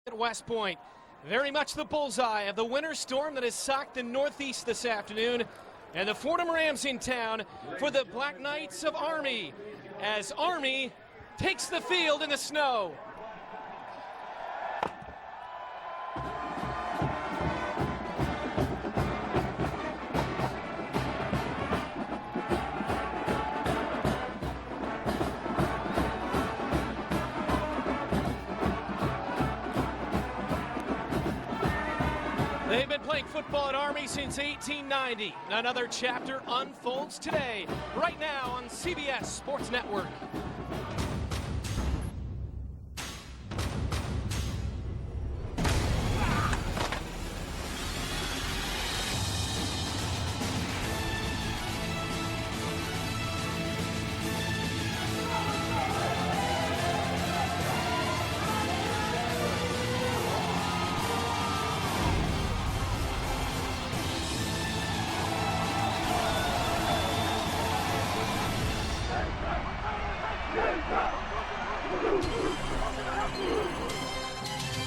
At West Point, very much the bullseye of the winter storm that has socked the Northeast this afternoon, and the Fordham Rams in town for the Black Knights of Army, as Army takes the field in the snow. They've been playing football at Army since 1890. Another chapter unfolds today, right now on CBS Sports Network.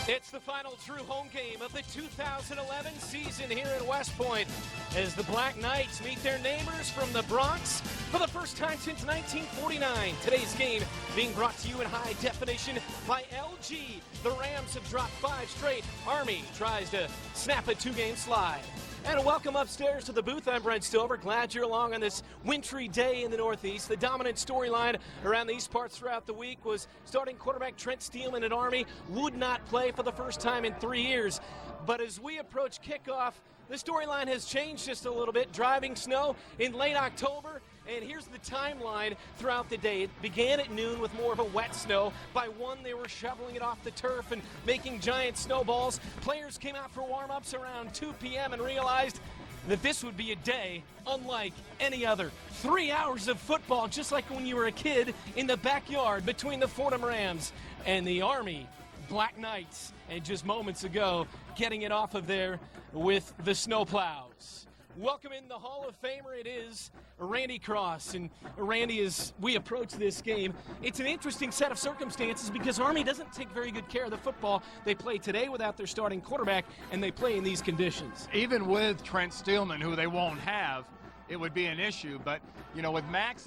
It's the final true home game of the 2011 season here at West Point as the Black Knights meet their neighbors from the Bronx for the first time since 1949. Today's game being brought to you in high definition by LG. The Rams have dropped 5 straight. Army tries to snap a 2-game slide. And welcome upstairs to the booth. I'm Brent Stover. Glad you're along on this wintry day in the Northeast. The dominant storyline around these parts throughout the week was starting quarterback Trent Steelman at Army would not play for the first time in 3 years. But as we approach kickoff, the storyline has changed just a little bit. Driving snow in late October. And here's the timeline throughout the day. It began at noon with more of a wet snow. By 1, they were shoveling it off the turf and making giant snowballs. Players came out for warm-ups around 2 p.m. and realized that this would be a day unlike any other. 3 hours of football, just like when you were a kid, in the backyard between the Fordham Rams and the Army Black Knights. And just moments ago, getting it off of there with the snowplows. Welcome in the Hall of Famer, it is Randy Cross. And Randy, as we approach this game, it's an interesting set of circumstances because Army doesn't take very good care of the football. They play today without their starting quarterback, and they play in these conditions. Even with Trent Steelman, who they won't have, it would be an issue. But, you know, with Max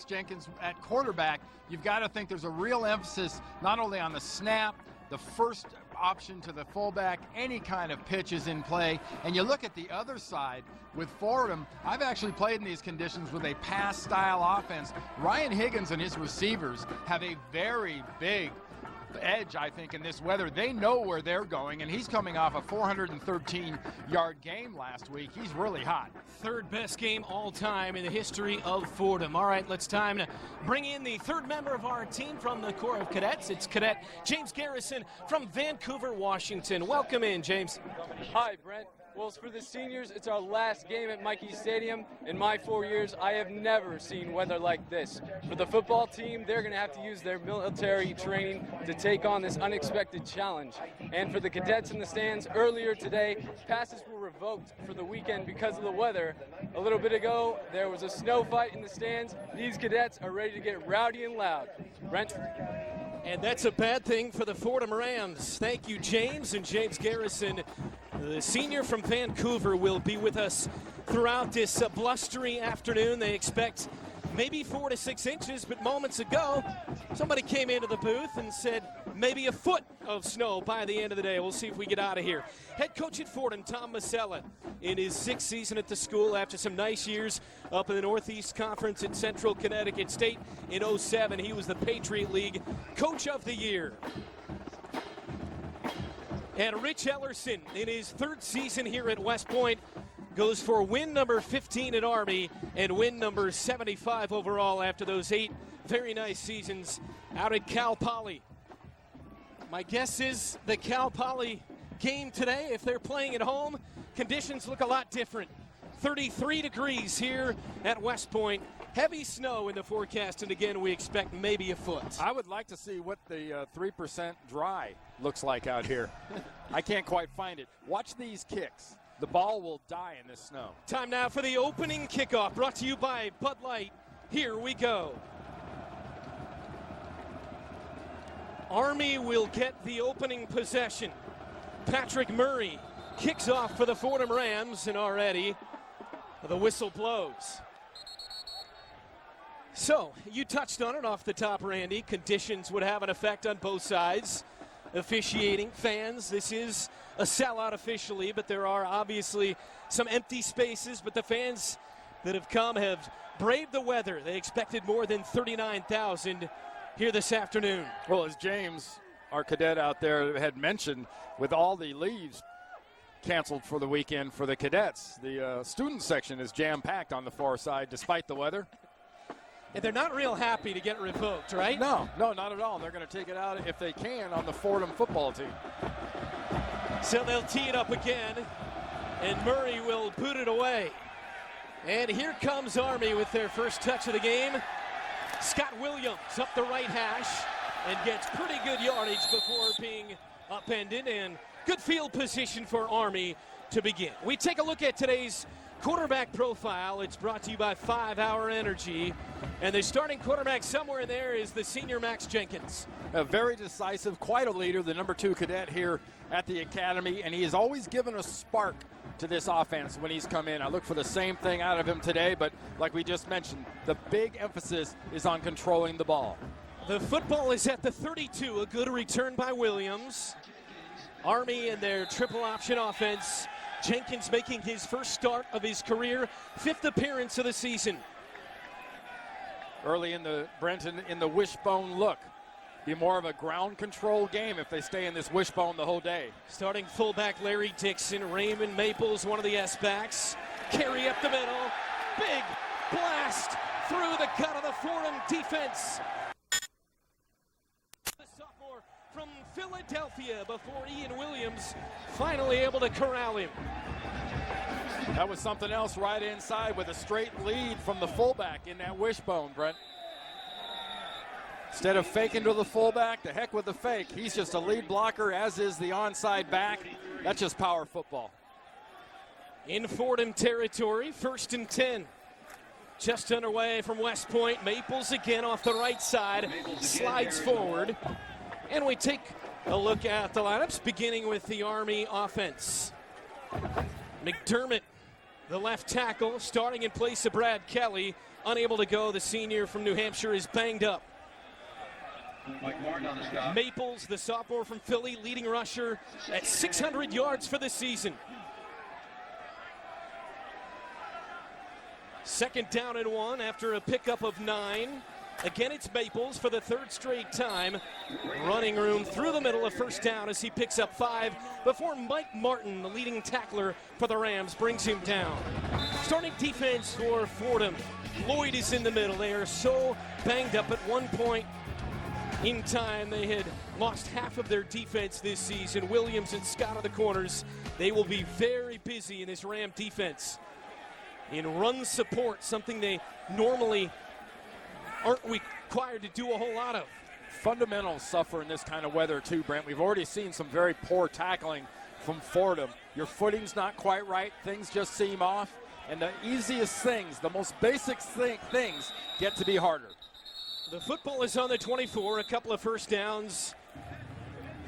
Jenkins at quarterback, you've got to think there's a real emphasis not only on the snap, the first option to the fullback, any kind of pitch is in play. And you look at the other side with Fordham, I've actually played in these conditions with a pass-style offense. Ryan Higgins and his receivers have a very big edge, I think, in this weather. They know where they're going, and he's coming off a 413-yard game last week. He's really hot. Third best game all time in the history of Fordham. All right, it's time to bring in the third member of our team from the Corps of Cadets. It's Cadet James Garrison from Vancouver, Washington. Welcome in, James. Hi, Brent. Well, for the seniors, it's our last game at Michie Stadium. In my 4 years, I have never seen weather like this. For the football team, they're going to have to use their military training to take on this unexpected challenge. And for the cadets in the stands, earlier today, passes were revoked for the weekend because of the weather. A little bit ago, there was a snow fight in the stands. These cadets are ready to get rowdy and loud. Brent? And that's a bad thing for the Fordham Rams. Thank you, James. And James Garrison, the senior from Vancouver, will be with us throughout this blustery afternoon. They expect maybe 4 to 6 inches, but moments ago, somebody came into the booth and said maybe a foot of snow by the end of the day. We'll see if we get out of here. Head coach at Fordham, Tom Masella, in his 6th season at the school after some nice years up in the Northeast Conference at Central Connecticut State in 07. He was the Patriot League Coach of the Year. And Rich Ellerson, in his 3rd season here at West Point, goes for win number 15 at Army and win number 75 overall after those 8 very nice seasons out at Cal Poly. My guess is the Cal Poly game today, if they're playing at home, conditions look a lot different. 33 degrees here at West Point. Heavy snow in the forecast, and again, we expect maybe a foot. I would like to see what the 3% dry looks like out here. I can't quite find it. Watch these kicks. The ball will die in this snow. Time now for the opening kickoff, brought to you by Bud Light. Here we go. Army will get the opening possession. Patrick Murray kicks off for the Fordham Rams, and already the whistle blows. So, you touched on it off the top, Randy. Conditions would have an effect on both sides. Officiating, fans, this is a sellout officially, but there are obviously some empty spaces, but the fans that have come have braved the weather. They expected more than 39,000 here this afternoon. Well, as James, our cadet out there, had mentioned, with all the leaves canceled for the weekend for the cadets, the student section is jam-packed on the far side despite the weather. And they're not real happy to get revoked, right? No, not at all. They're going to take it out if they can on the Fordham football team. So they'll tee it up again, and Murray will boot it away. And here comes Army with their first touch of the game. Scott Williams up the right hash and gets pretty good yardage before being upended, and good field position for Army to begin. We take a look at today's quarterback profile. It's brought to you by 5 Hour Energy, and the starting quarterback somewhere in there is the senior Max Jenkins. Very decisive, quite a leader, the number 2 cadet here at the academy, and he has always given a spark to this offense when he's come in. I look for the same thing out of him today, but like we just mentioned, the big emphasis is on controlling the ball. The football is at the 32, a good return by Williams. Army and their triple option offense. Jenkins making his first start of his career, 5th appearance of the season. Early in the Brenton in the wishbone look. Be more of a ground control game if they stay in this wishbone the whole day. Starting fullback Larry Dixon, Raymond Maples, one of the S-backs. Carry up the middle, big blast through the gut of the Fordham defense. The sophomore from Philadelphia before Ian Williams finally able to corral him. That was something else right inside with a straight lead from the fullback in that wishbone, Brent. Instead of faking to the fullback, the heck with the fake. He's just a lead blocker, as is the onside back. That's just power football. In Fordham territory, 1st and 10. Just underway from West Point. Maples again off the right side, slides forward. And we take a look at the lineups, beginning with the Army offense. McDermott, the left tackle, starting in place of Brad Kelly. Unable to go, the senior from New Hampshire is banged up. Maples, the sophomore from Philly, leading rusher at 600 yards for the season. 2nd down and 1 after a pickup of 9. Again, it's Maples for the 3rd straight time. Running room through the middle of 1st down as he picks up 5 before Mike Martin, the leading tackler for the Rams, brings him down. Starting defense for Fordham. Lloyd is in the middle. They are so banged up at one point in time. They had lost half of their defense this season. Williams and Scott are the corners. They will be very busy in this Ram defense in run support, something they normally aren't required to do a whole lot of. Fundamentals suffer in this kind of weather too, Brent. We've already seen some very poor tackling from Fordham. Your footing's not quite right. Things just seem off. And the easiest things, the most basic things get to be harder. The football is on the 24, a couple of first downs,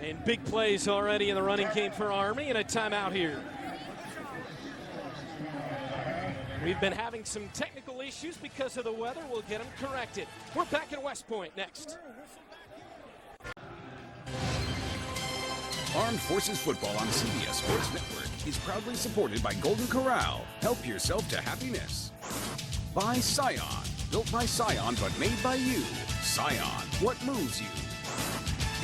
and big plays already in the running game for Army, and a timeout here. We've been having some technical issues because of the weather. We'll get them corrected. We're back at West Point next. Armed Forces Football on CBS Sports Network is proudly supported by Golden Corral. Help yourself to happiness. By Scion. Built by Scion, but made by you. Scion, what moves you?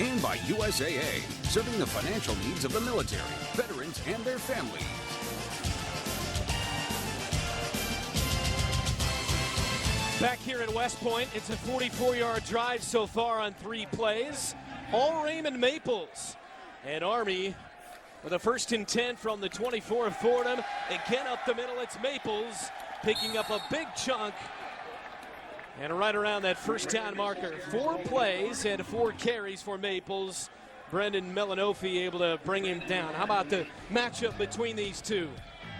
And by USAA, serving the financial needs of the military, veterans, and their families. Back here at West Point, it's a 44-yard drive so far on 3 plays. All Raymond Maples. And Army with a 1st and 10 from the 24 of Fordham. Again up the middle, it's Maples picking up a big chunk. And right around that 1st down marker. 4 plays and 4 carries for Maples. Brendan Melanofi able to bring him down. How about the matchup between these two?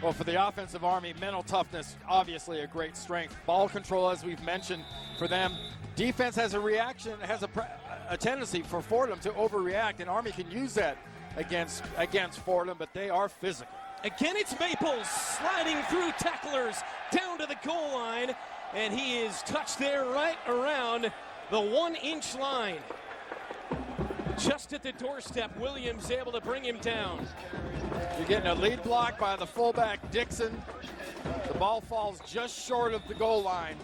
Well, for the offensive Army, mental toughness, obviously a great strength. Ball control, as we've mentioned, for them. Defense has a reaction, has a tendency for Fordham to overreact, and Army can use that against Fordham, but they are physical. Again, it's Maples sliding through tacklers down to the goal line, and he is touched there right around the 1-inch line. Just at the doorstep, Williams able to bring him down. You're getting a lead block by the fullback, Dixon. The ball falls just short of the goal line.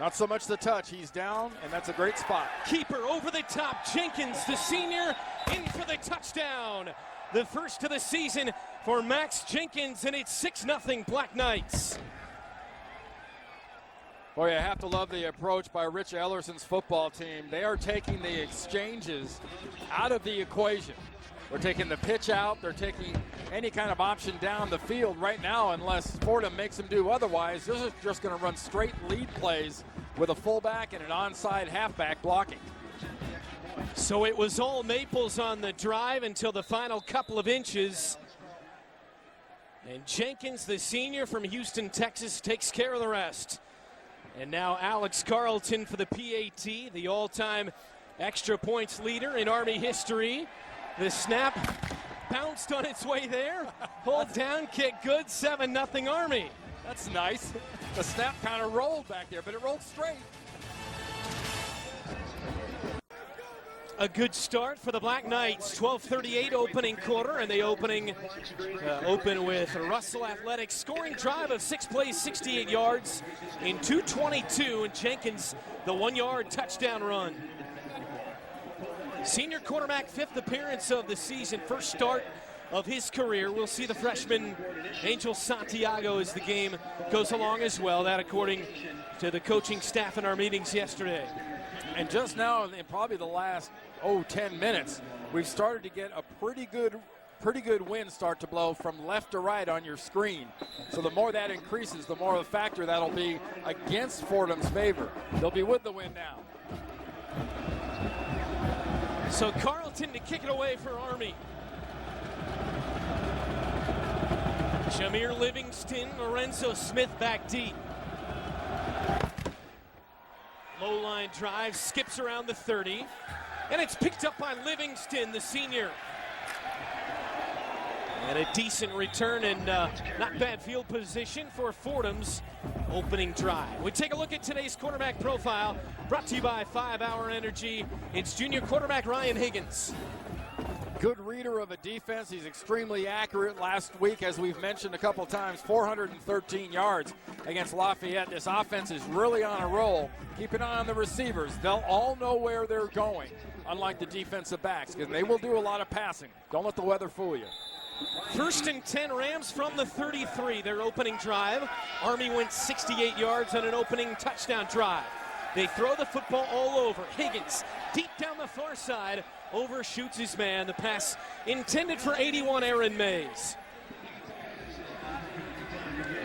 Not so much the touch. He's down, and that's a great spot. Keeper over the top. Jenkins, the senior, in for the touchdown. The first of the season for Max Jenkins, and it's 6-0 Black Knights. Boy, I have to love the approach by Rich Ellerson's football team. They are taking the exchanges out of the equation. They're taking the pitch out. They're taking any kind of option down the field right now, unless Fordham makes them do otherwise. This is just going to run straight lead plays with a fullback and an onside halfback blocking. So it was all Maples on the drive until the final couple of inches. And Jenkins, the senior from Houston, Texas, takes care of the rest. And now Alex Carlton for the PAT, the all-time extra points leader in Army history. The snap bounced on its way there. Hold down, kick good, 7-0 Army. That's nice. The snap kind of rolled back there, but it rolled straight. A good start for the Black Knights. 12:38 opening quarter, and they open with Russell Athletics scoring drive of 6 plays, 68 yards in 2:22, and Jenkins the 1-yard touchdown run. Senior quarterback, 5th appearance of the season, first start of his career. We'll see the freshman Angel Santiago as the game goes along as well. That according to the coaching staff in our meetings yesterday. And just now, in probably the last 10 minutes, we've started to get a pretty good wind start to blow from left to right on your screen. So the more that increases, the more of a factor that'll be against Fordham's favor. They'll be with the wind now. So Carlton to kick it away for Army. Jameer Livingston, Lorenzo Smith back deep. Low line drive, skips around the 30, and it's picked up by Livingston, the senior. And a decent return and not bad field position for Fordham's opening drive. We take a look at today's quarterback profile, brought to you by 5 Hour Energy. It's junior quarterback Ryan Higgins. Good reader of a defense. He's extremely accurate. Last week, as we've mentioned a couple times, 413 yards against Lafayette. This offense is really on a roll. Keep an eye on the receivers. They'll all know where they're going, unlike the defensive backs, because they will do a lot of passing. Don't let the weather fool you. 1st and 10 Rams from the 33, their opening drive. Army went 68 yards on an opening touchdown drive. They throw the football all over. Higgins, deep down the far side, overshoots his man. The pass intended for 81, Aaron Mays.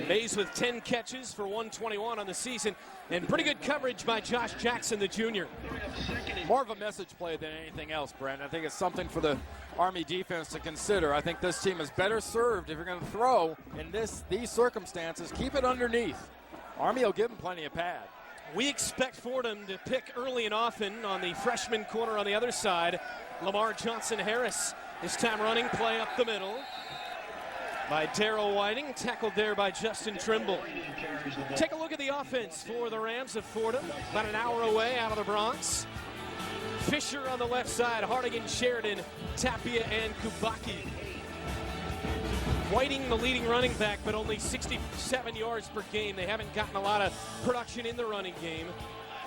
Mays with 10 catches for 121 on the season, and pretty good coverage by Josh Jackson, the junior. More of a message play than anything else, Brent. I think it's something for the Army defense to consider. I think this team is better served if you're going to throw in these circumstances. Keep it underneath. Army will give them plenty of pad. We expect Fordham to pick early and often on the freshman corner on the other side. Lamar Johnson-Harris, this time running play up the middle by Darrell Whiting, tackled there by Justin Trimble. Take a look at the offense for the Rams of Fordham, about an hour away out of the Bronx. Fisher on the left side, Hardigan, Sheridan, Tapia, and Kubaki. Whiting, the leading running back, but only 67 yards per game. They haven't gotten a lot of production in the running game.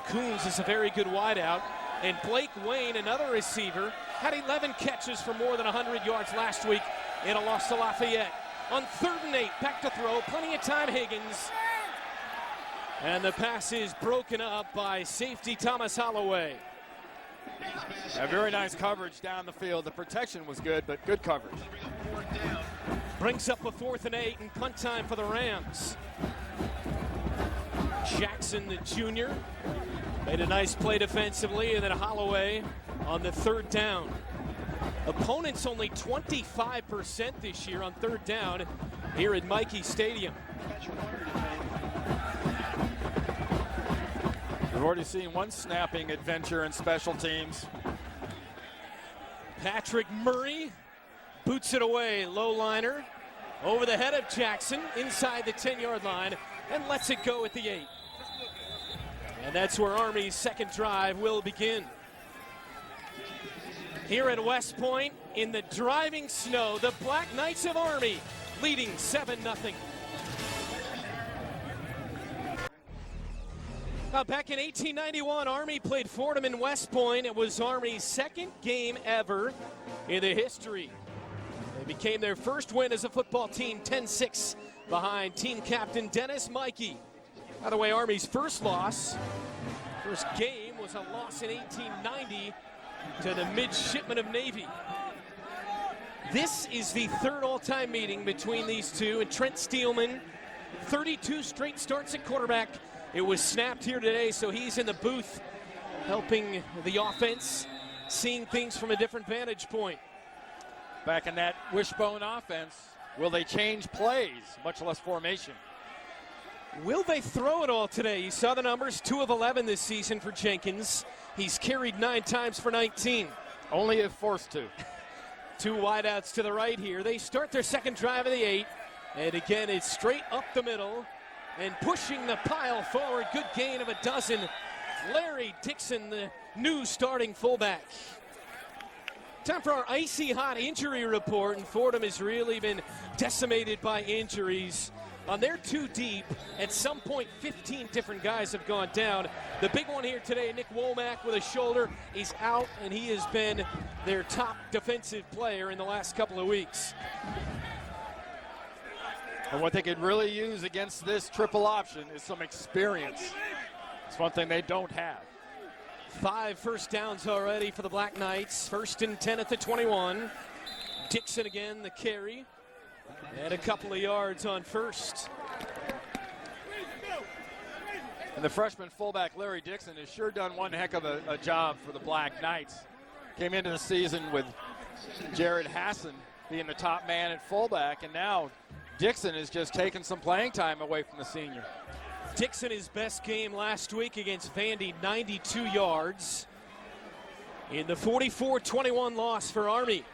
Coons is a very good wideout. And Blake Wayne, another receiver, had 11 catches for more than 100 yards last week in a loss to Lafayette. On 3rd and 8, back to throw, plenty of time, Higgins. And the pass is broken up by safety Thomas Holloway. A very nice coverage down the field. The protection was good, but good coverage. Brings up a 4th and 8 and punt time for the Rams. Jackson, the junior, made a nice play defensively, and then Holloway on the 3rd down. Opponents only 25% this year on 3rd down here at Michie Stadium. We've already seen one snapping adventure in special teams. Patrick Murray boots it away, low liner, over the head of Jackson, inside the 10-yard line, and lets it go at the 8. And that's where Army's second drive will begin. Here at West Point, in the driving snow, the Black Knights of Army leading 7-0. Back in 1891, Army played Fordham in West Point. It was Army's second game ever in the history. It became their first win as a football team, 10-6 behind team captain Dennis Mikey. By the way, Army's first game was a loss in 1890 to the Midshipmen of Navy. This is the third all-time meeting between these two, and Trent Steelman, 32 straight starts at quarterback. It was snapped here today, so he's in the booth helping the offense, seeing things from a different vantage point. Back in that wishbone offense, will they change plays, much less formation? Will they throw it all today? You saw the numbers, 2 of 11 this season for Jenkins. He's carried 9 times for 19. Only if forced to. 2 wideouts to the right here. They start their second drive of the 8. And again, it's straight up the middle and pushing the pile forward. Good gain of 12. Larry Dixon, the new starting fullback. Time for our icy hot injury report, and Fordham has really been decimated by injuries. On their 2 deep, at some point 15 different guys have gone down. The big one here today, Nick Womack with a shoulder, is out, and he has been their top defensive player in the last couple of weeks. And what they could really use against this triple option is some experience. It's one thing they don't have. 5 first downs already for the Black Knights. 1st and 10 at the 21. Dixon again, the carry. And a couple of yards on first. And the freshman fullback, Larry Dixon, has sure done one heck of a job for the Black Knights. Came into the season with Jared Hassan being the top man at fullback, and now Dixon is just taking some playing time away from the senior. Dixon, his best game last week against Vandy, 92 yards in the 44-21 loss for Army.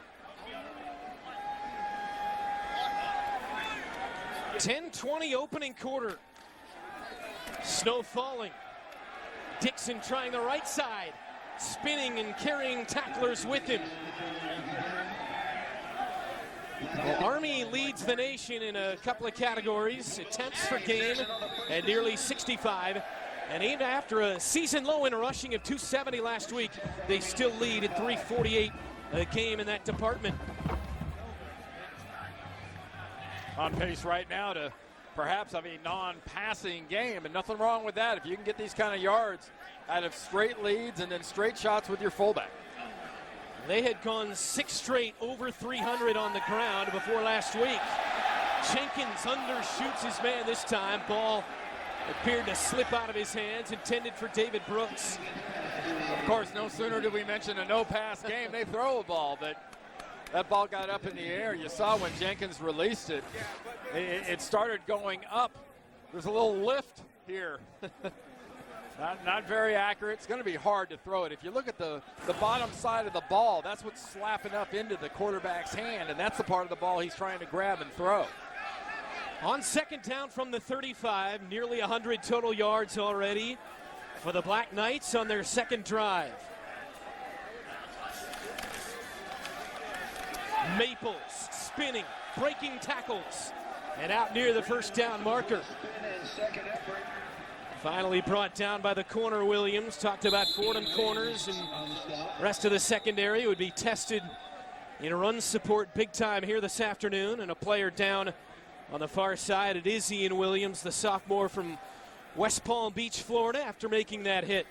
10-20 opening quarter. Snow falling. Dixon trying the right side, spinning and carrying tacklers with him. Well, Army leads the nation in a couple of categories. Attempts per game at nearly 65. And even after a season low in rushing of 270 last week, they still lead at 348 a game in that department. On pace right now to perhaps have a non-passing game, and nothing wrong with that if you can get these kind of yards out of straight leads and then straight shots with your fullback. They had gone 6 straight over 300 on the ground before last week. Jenkins undershoots his man this time. Ball appeared to slip out of his hands, intended for David Brooks. Of course, no sooner did we mention a no-pass game, they throw a ball, but that ball got up in the air. You saw when Jenkins released it, it started going up. There's a little lift here. Not very accurate. It's going to be hard to throw it. If you look at the bottom side of the ball, that's what's slapping up into the quarterback's hand, and that's the part of the ball he's trying to grab and throw. On second down from the 35, nearly 100 total yards already for the Black Knights on their second drive. Maples spinning, breaking tackles, and out near the first down marker. Finally brought down by the corner, Williams. Talked about Fordham corners, and rest of the secondary would be tested in run support big time here this afternoon. And a player down on the far side, it is Ian Williams, the sophomore from West Palm Beach, Florida, after making that hit.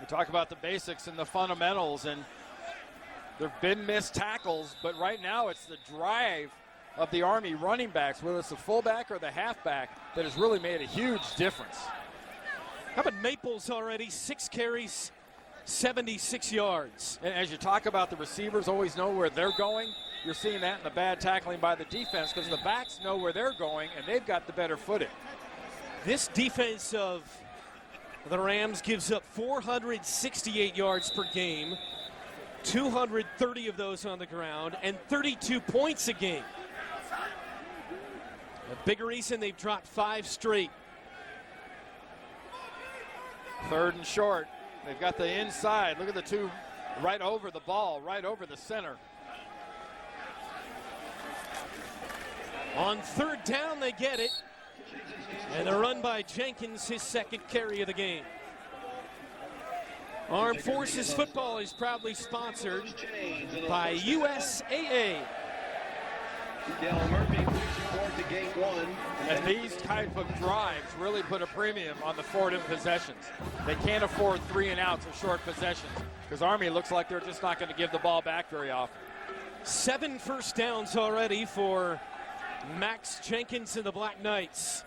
We talk about the basics and the fundamentals, and there have been missed tackles, but right now it's the drive of the Army running backs, whether it's the fullback or the halfback, that has really made a huge difference. How about Maples already? 6 carries, 76 yards. And as you talk about the receivers always know where they're going, you're seeing that in the bad tackling by the defense because the backs know where they're going and they've got the better footing. This defense of the Rams gives up 468 yards per game, 230 of those on the ground, and 32 points a game. A big reason they've dropped 5 straight. 3rd and short. They've got the inside. Look at the two right over the ball, right over the center. On 3rd down, they get it. And the run by Jenkins, his 2nd carry of the game. Armed Forces Football is proudly sponsored by USAA. And these type of drives really put a premium on the Fordham possessions. They can't afford 3 and outs or short possessions because Army looks like they're just not going to give the ball back very often. 7 first downs already for Max Jenkins and the Black Knights.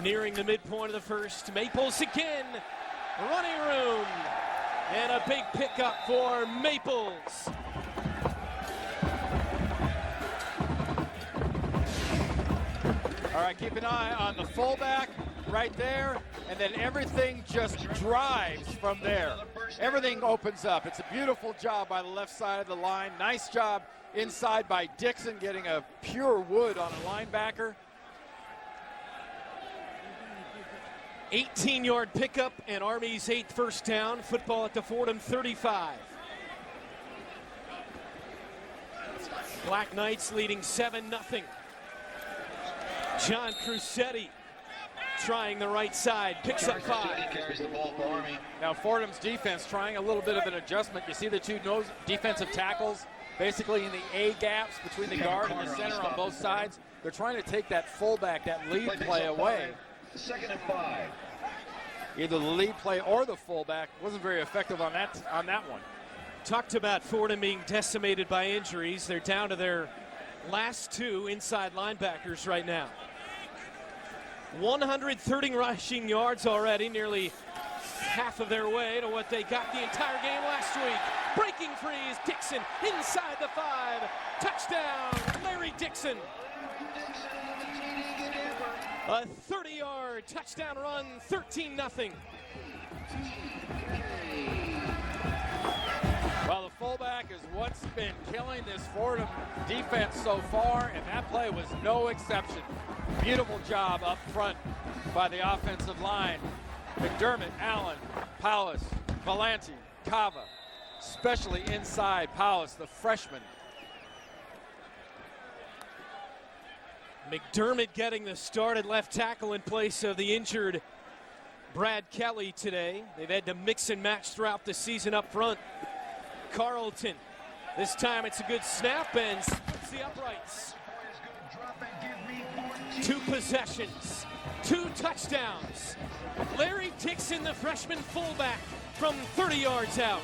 Nearing the midpoint of the first. Maples again. Running room. And a big pickup for Maples. All right, keep an eye on the fullback right there, and then everything just drives from there. Everything opens up. It's a beautiful job by the left side of the line. Nice job inside by Dixon getting a pure wood on a linebacker. 18-yard pickup and Army's 8th first down. Football at the Fordham 35. Black Knights leading 7-0. John Crucetti trying the right side, picks up 5. Now Fordham's defense trying a little bit of an adjustment. You see the two defensive tackles basically in the A gaps between the guard and the center on both sides. They're trying to take that fullback, that lead play away. 2nd and 5. Either the lead play or the fullback wasn't very effective on that one. Talked about Fordham being decimated by injuries. They're down to their last 2 inside linebackers right now. 130 rushing yards already, nearly half of their way to what they got the entire game last week. Breaking free is Dixon inside the 5. Touchdown, Larry Dixon. A 30-yard touchdown run, 13-0. Well, the fullback is what's been killing this Fordham defense so far, and that play was no exception. Beautiful job up front by the offensive line. McDermott, Allen, Powis, Valenti, Cava, especially inside Powis, the freshman. McDermott getting the start at left tackle in place of the injured Brad Kelly today. They've had to mix and match throughout the season up front. Carlton, this time it's a good snap and splits the uprights. 2 possessions, 2 touchdowns. Larry Dixon, the freshman fullback, from 30 yards out.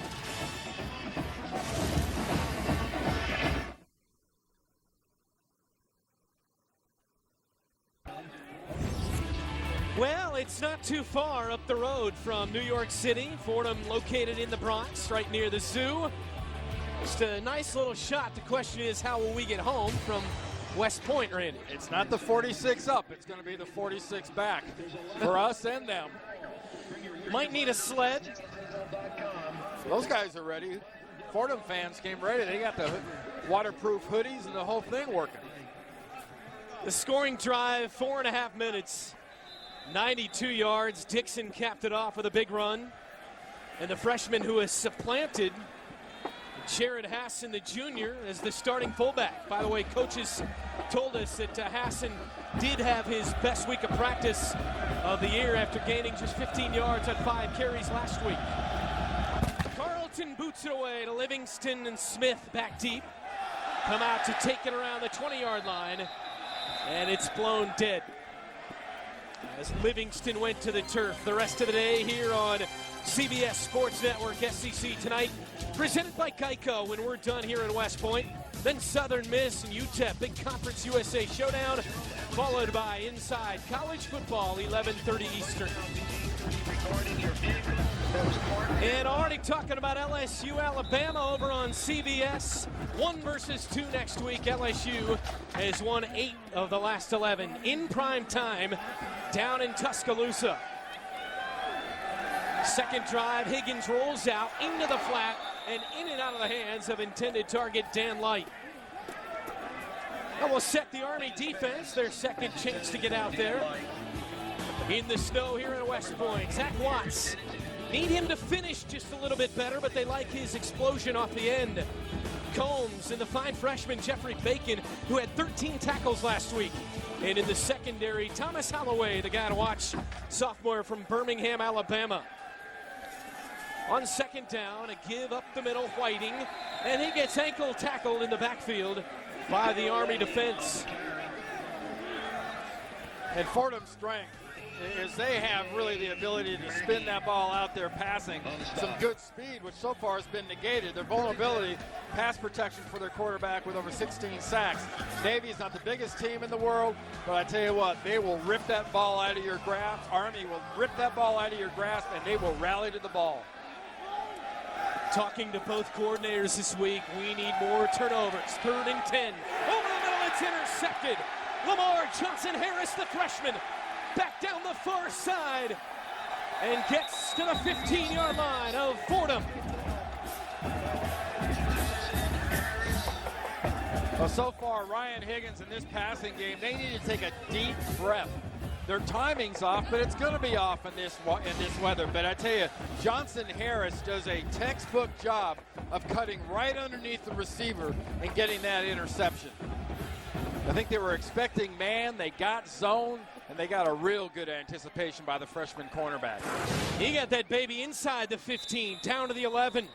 Well, it's not too far up the road from New York City. Fordham located in the Bronx, right near the zoo. Just a nice little shot. The question is, how will we get home from West Point, Randy? It's not the 46 up. It's going to be the 46 back for us and them. Might need a sled. Those guys are ready. Fordham fans came ready. They got the waterproof hoodies and the whole thing working. The scoring drive, 4.5 minutes. 92 yards. Dixon capped it off with a big run. And the freshman who has supplanted Jared Hassan, the junior, as the starting fullback. By the way, coaches told us that Hassan did have his best week of practice of the year after gaining just 15 yards on 5 carries last week. Carlton boots it away to Livingston and Smith back deep. Come out to take it around the 20-yard line. And it's blown dead as Livingston went to the turf. The rest of the day here on CBS Sports Network SEC Tonight, presented by Geico when we're done here in West Point. Then Southern Miss and UTEP, Big Conference USA Showdown, followed by Inside College Football, 11:30 Eastern. And already talking about LSU, Alabama over on CBS. 1 versus 2 next week. LSU has won 8 of the last 11 in prime time. down in Tuscaloosa. Second drive, Higgins rolls out into the flat and in and out of the hands of intended target Dan Light. That will set the Army defense their second chance to get out there. In the snow here in West Point, Zach Watts. Need him to finish just a little bit better, but they like his explosion off the end. Combs and the fine freshman Jeffrey Bacon, who had 13 tackles last week. And in the secondary, Thomas Holloway, the guy to watch, sophomore from Birmingham, Alabama. On second down, a give up the middle, Whiting, and he gets ankle tackled in the backfield by the Army defense. And Fordham's strength is they have really the ability to spin that ball out there passing. Some good speed, which so far has been negated. Their vulnerability, pass protection for their quarterback with over 16 sacks. Navy's not the biggest team in the world, but I tell you what, they will rip that ball out of your grasp. Army will rip that ball out of your grasp, and they will rally to the ball. Talking to both coordinators this week, we need more turnovers. 3rd and 10. Over the middle, it's intercepted. Lamar Johnson-Harris, the freshman, back down the far side and gets to the 15-yard line of Fordham. Well, so far, Ryan Higgins in this passing game, they need to take a deep breath. Their timing's off, but it's going to be off in this weather. But I tell you, Johnson-Harris does a textbook job of cutting right underneath the receiver and getting that interception. I think they were expecting man, they got zone, and they got a real good anticipation by the freshman cornerback. He got that baby inside the 15, down to the 11.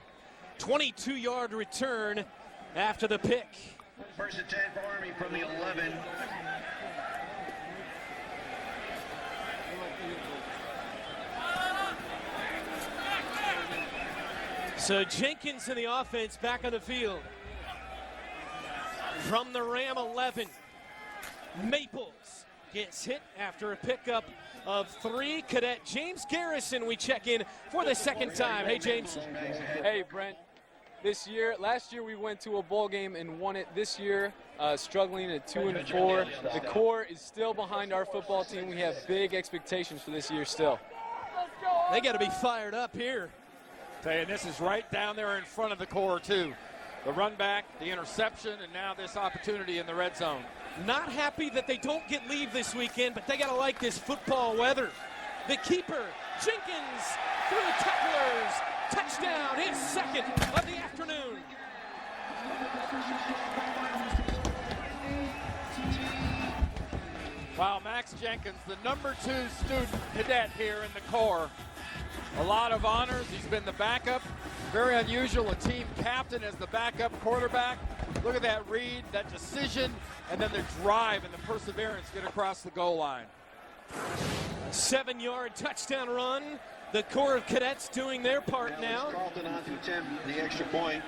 22-yard return after the pick. First and 10 for Army from the 11. So Jenkins in the offense back on the field. From the Ram 11, Maples gets hit after a pickup of 3. Cadet James Garrison, we check in for the second time. Hey, James. Hey, Brent. Last year we went to a bowl game and won it. This year, struggling at 2-4. The core is still behind our football team. We have big expectations for this year still. They got to be fired up here. Tell you, this is right down there in front of the core, too. The run back, the interception, and now this opportunity in the red zone. Not happy that they don't get leave this weekend, but they got to like this football weather. The keeper, Jenkins, through the tacklers. Touchdown, his second of the afternoon. Wow, Max Jenkins, the number 2 student cadet here in the Corps. A lot of honors. He's been the backup. Very unusual, a team captain as the backup quarterback. Look at that read, that decision, and then the drive and the perseverance to get across the goal line. 7-yard touchdown run. The Corps of Cadets doing their part now. Carlton on to attempt the extra point.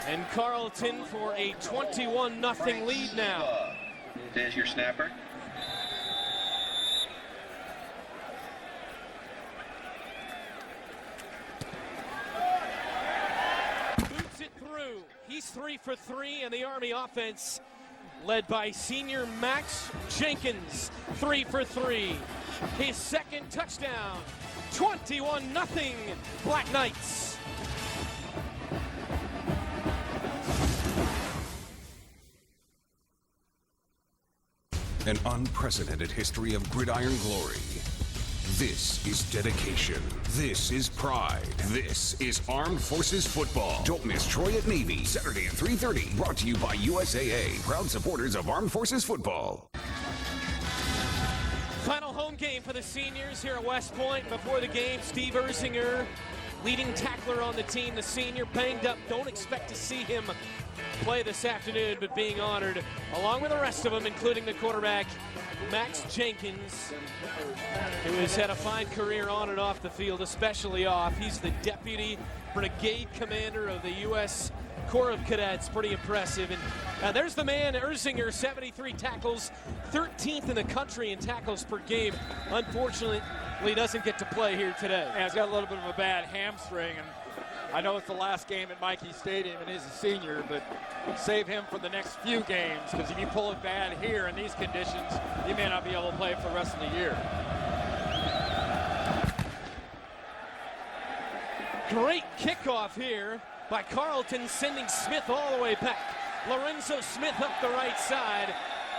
And Carlton for a 21-0 lead now. There's your snapper. Boots it through. He's 3 for 3, and the Army offense led by senior Max Jenkins, 3 for 3. His second touchdown. 21-0 Black Knights. An unprecedented history of gridiron glory. This is dedication. This is pride. This is Armed Forces Football. Don't miss Troy at Navy, Saturday at 3:30. Brought to you by USAA, proud supporters of Armed Forces Football. Final home game for the seniors here at West Point. Before the game, Steve Erzinger, leading tackler on the team, the senior, banged up. Don't expect to see him play this afternoon, but being honored along with the rest of them, including the quarterback, Max Jenkins, who has had a fine career on and off the field, especially off. He's the deputy brigade commander of the U.S. Corps of Cadets. Pretty impressive. And there's the man, Erzinger, 73 tackles, 13th in the country in tackles per game. Unfortunately, doesn't get to play here today. Yeah, he's got a little bit of a bad hamstring, and I know it's the last game at Michie Stadium and he's a senior, but save him for the next few games, because if you pull it bad here in these conditions, you may not be able to play for the rest of the year. Great kickoff here by Carleton, sending Smith all the way back. Lorenzo Smith up the right side,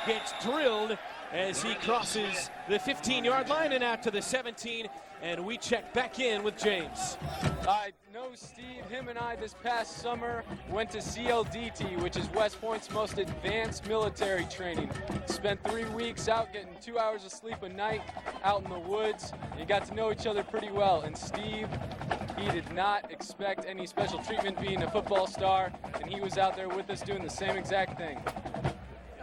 gets drilled as he crosses the 15-yard line and out to the 17, and we check back in with James. I know Steve, him and I this past summer went to CLDT, which is West Point's most advanced military training. Spent 3 weeks out getting 2 hours of sleep a night out in the woods, and got to know each other pretty well. And Steve, he did not expect any special treatment being a football star, and he was out there with us doing the same exact thing.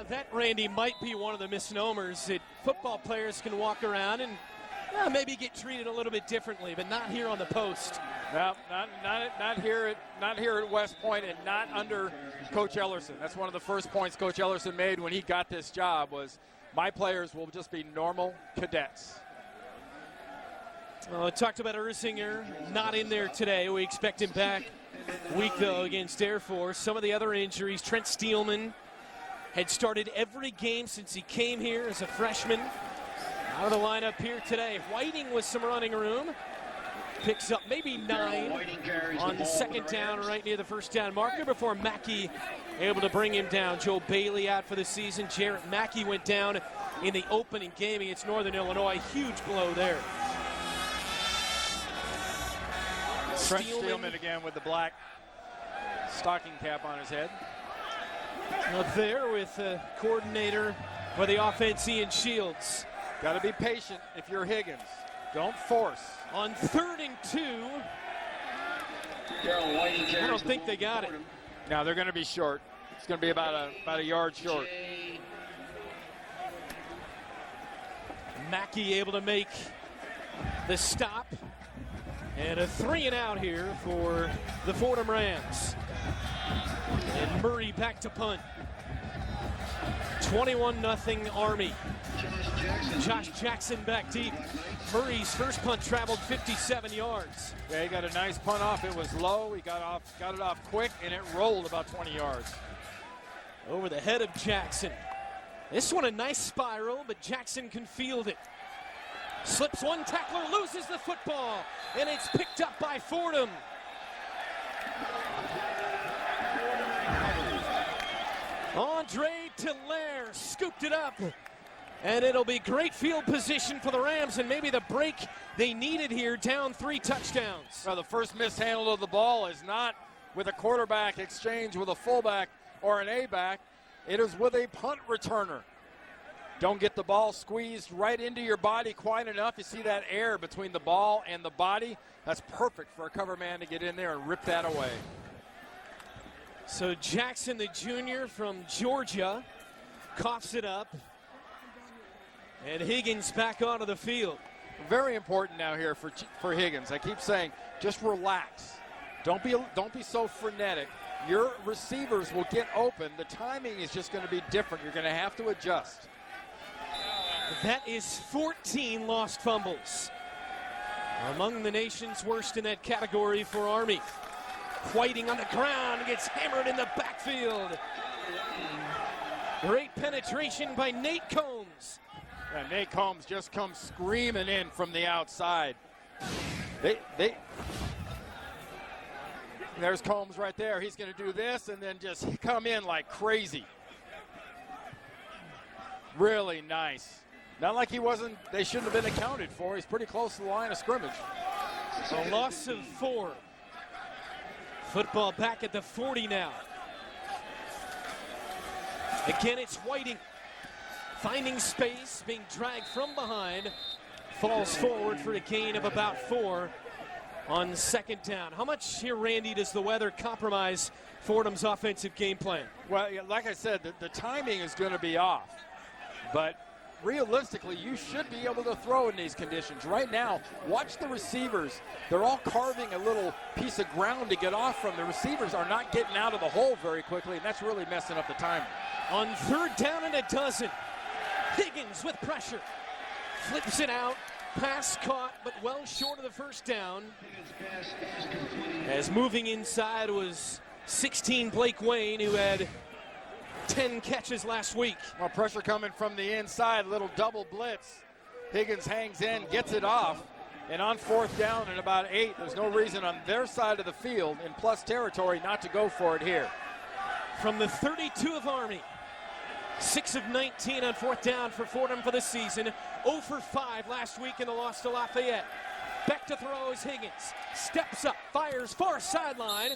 That, Randy, might be one of the misnomers that football players can walk around and maybe get treated a little bit differently, but not here on the post. No, not here at West Point, and not under Coach Ellerson. That's one of the first points Coach Ellerson made when he got this job, was my players will just be normal cadets. Well, I talked about Erzinger, not in there today. We expect him back week, though, against Air Force. Some of the other injuries, Trent Steelman had started every game since he came here as a freshman. Out of the lineup here today. Whiting with some running room. Picks up maybe 9 on the second down, right near the first down marker, before Mackey able to bring him down. Joe Bailey out for the season. Jarrett Mackey went down in the opening game against Northern Illinois. Huge blow there. Trent Steelman again with the black stocking cap on his head. Up there with the coordinator for the offense, Ian Shields. Got to be patient if you're Higgins. Don't force. On 3rd and 2. I don't think they got it. Now they're going to be short. It's going to be about a yard short. Mackey able to make the stop. And a 3 and out here for the Fordham Rams. And Murray back to punt. 21-0 Army. Josh Jackson back deep. Murray's first punt traveled 57 yards. Yeah, he got a nice punt off. It was low. He got it off quick, and it rolled about 20 yards. Over the head of Jackson. This one a nice spiral, but Jackson can field it. Slips one tackler, loses the football, and it's picked up by Fordham. Andre Tiller scooped it up, and it'll be great field position for the Rams, and maybe the break they needed here, down 3 touchdowns. Well, the first mishandle of the ball is not with a quarterback exchange with a fullback or an A-back. It is with a punt returner. Don't get the ball squeezed right into your body quite enough. You see that air between the ball and the body? That's perfect for a cover man to get in there and rip that away. So Jackson, the junior from Georgia, coughs it up. And Higgins back onto the field. Very important now here for Higgins. I keep saying, just relax. Don't be so frenetic. Your receivers will get open. The timing is just going to be different. You're going to have to adjust. That is 14 lost fumbles. Among the nation's worst in that category for Army. Whiting on the ground, gets hammered in the backfield. Great penetration by Nate Combs. And Nate Combs just comes screaming in from the outside. There's Combs right there. He's going to do this and then just come in like crazy. Really nice. Not like they shouldn't have been accounted for. He's pretty close to the line of scrimmage. A loss of 4. Football back at the 40 now. Again, it's Whiting. Finding space, being dragged from behind. Falls forward for a gain of about 4 on 2nd down. How much here, Randy, does the weather compromise Fordham's offensive game plan? Well, like I said, the timing is going to be off. But realistically, you should be able to throw in these conditions. Right now, watch the receivers. They're all carving a little piece of ground to get off from. The receivers are not getting out of the hole very quickly, and that's really messing up the timing. On 3rd down and a dozen, Higgins with pressure. Flips it out, pass caught, but well short of the first down. As moving inside was 16 Blake Wayne, who had 10 catches last week. Well, pressure coming from the inside, little double blitz. Higgins hangs in, gets it off, and on 4th down and about 8, there's no reason on their side of the field in plus territory not to go for it here. From the 32 of Army, 6 of 19 on 4th down for Fordham for the season. 0 for 5 last week in the loss to Lafayette. Back to throw is Higgins. Steps up, fires far sideline.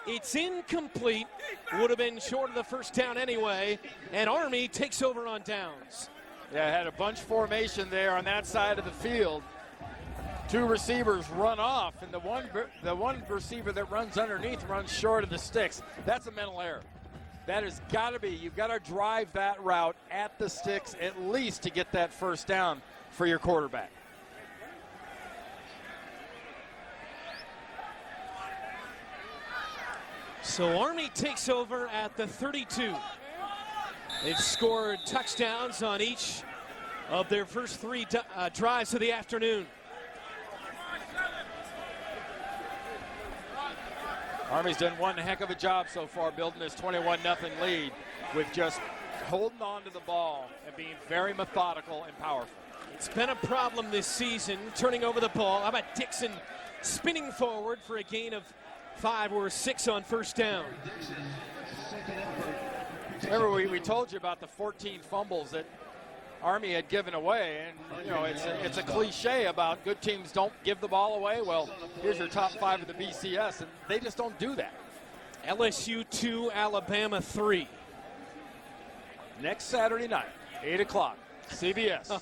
It's incomplete. Would have been short of the first down anyway. And Army takes over on downs. Yeah, had a bunch formation there on that side of the field. 2 receivers run off, and the one receiver that runs underneath runs short of the sticks. That's a mental error. That has got to be, you've got to drive that route at the sticks at least to get that first down for your quarterback. So Army takes over at the 32. They've scored touchdowns on each of their first 3 drives of the afternoon. Army's done one heck of a job so far building this 21-0 lead with just holding on to the ball and being very methodical and powerful. It's been a problem this season, turning over the ball. How about Dixon spinning forward for a gain of 5 or 6 on first down? Remember, we told you about the 14 fumbles that Army had given away, and you know it's a cliche about good teams don't give the ball away. Well, here's your top 5 of the BCS, and they just don't do that. LSU 2, Alabama 3. Next Saturday night, 8 o'clock, CBS.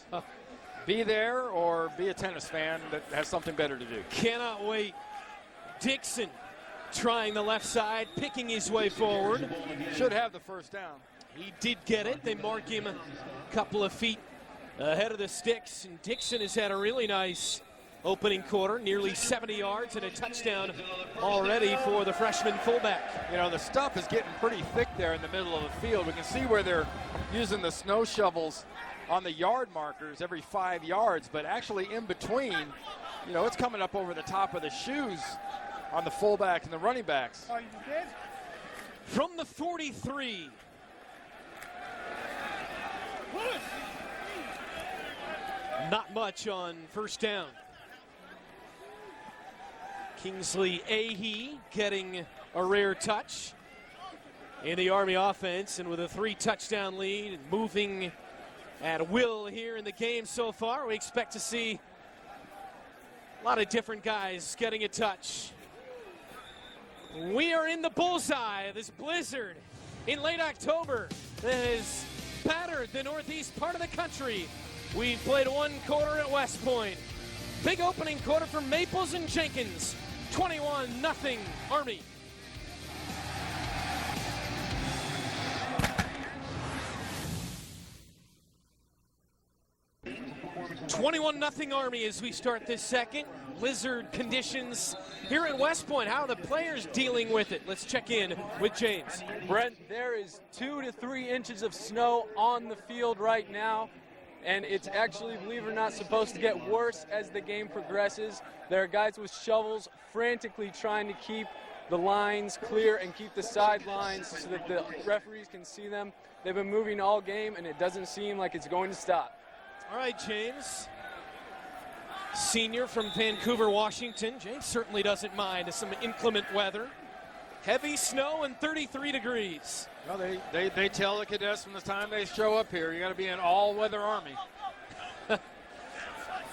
Be there or be a tennis fan that has something better to do. Cannot wait. Dixon trying the left side, picking his way forward. Should have the first down. He did get it. They mark him a couple of feet ahead of the sticks. And Dixon has had a really nice opening quarter, nearly 70 yards and a touchdown already for the freshman fullback. You know, the stuff is getting pretty thick there in the middle of the field. We can see where they're using the snow shovels on the yard markers every 5 yards, but actually in between, you know, it's coming up over the top of the shoes on the fullback and the running backs. From the 43. Not much on first down. Kingsley Ahee getting a rare touch in the Army offense, and with a 3-touchdown lead and moving at will here in the game so far, we expect to see a lot of different guys getting a touch. We are in the bullseye of this blizzard in late October that has battered the northeast part of the country. We've played 1 quarter at West Point. Big opening quarter for Maples and Jenkins. 21-0 Army. "21-0 Army" as we start this second. Blizzard conditions here at West Point. How are the players dealing with it? Let's check in with James. Brent, there is 2 to 3 inches of snow on the field right now, and it's actually, believe it or not, supposed to get worse as the game progresses. There are guys with shovels frantically trying to keep the lines clear and keep the sidelines so that the referees can see them. They've been moving all game, and it doesn't seem like it's going to stop. All right, James. Senior from Vancouver, Washington. James certainly doesn't mind some inclement weather. Heavy snow and 33 degrees. Well, they tell the cadets from the time they show up here, you got to be an all-weather Army.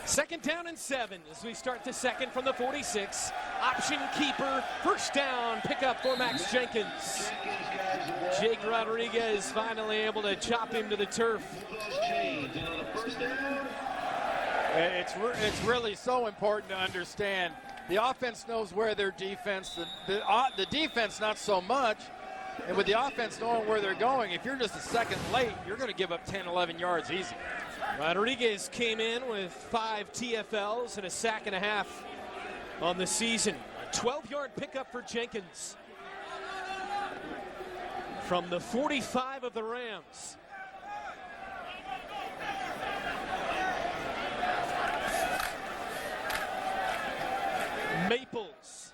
2nd down and 7 as we start the second from the 46. Option keeper, first down, pickup for Max Jenkins. Jake Rodriguez finally able to chop him to the turf. It's really so important to understand. The offense knows where their defense, the defense not so much. And with the offense knowing where they're going, if you're just a second late, you're going to give up 10, 11 yards easy. Rodriguez came in with 5 TFLs and a sack and a half on the season. A 12-yard pickup for Jenkins. From the 45 of the Rams. Maples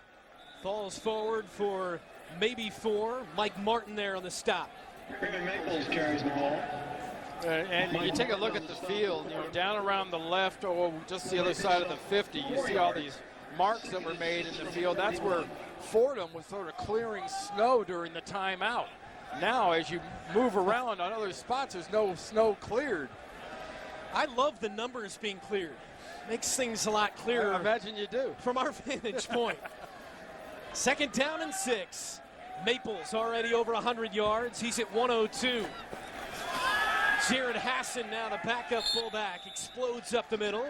falls forward for maybe 4. Mike Martin there on the stop. Raymond Maples carries the ball. And you take a look at the field, down around the left or just the other side of the 50, you see all these marks that were made in the field. That's where Fordham was sort of clearing snow during the timeout. Now, as you move around on other spots, there's no snow cleared. I love the numbers being cleared. Makes things a lot clearer. I imagine you do. From our vantage point. 2nd down and 6. Maples already over 100 yards. He's at 102. Jared Hassan, now the backup fullback, explodes up the middle.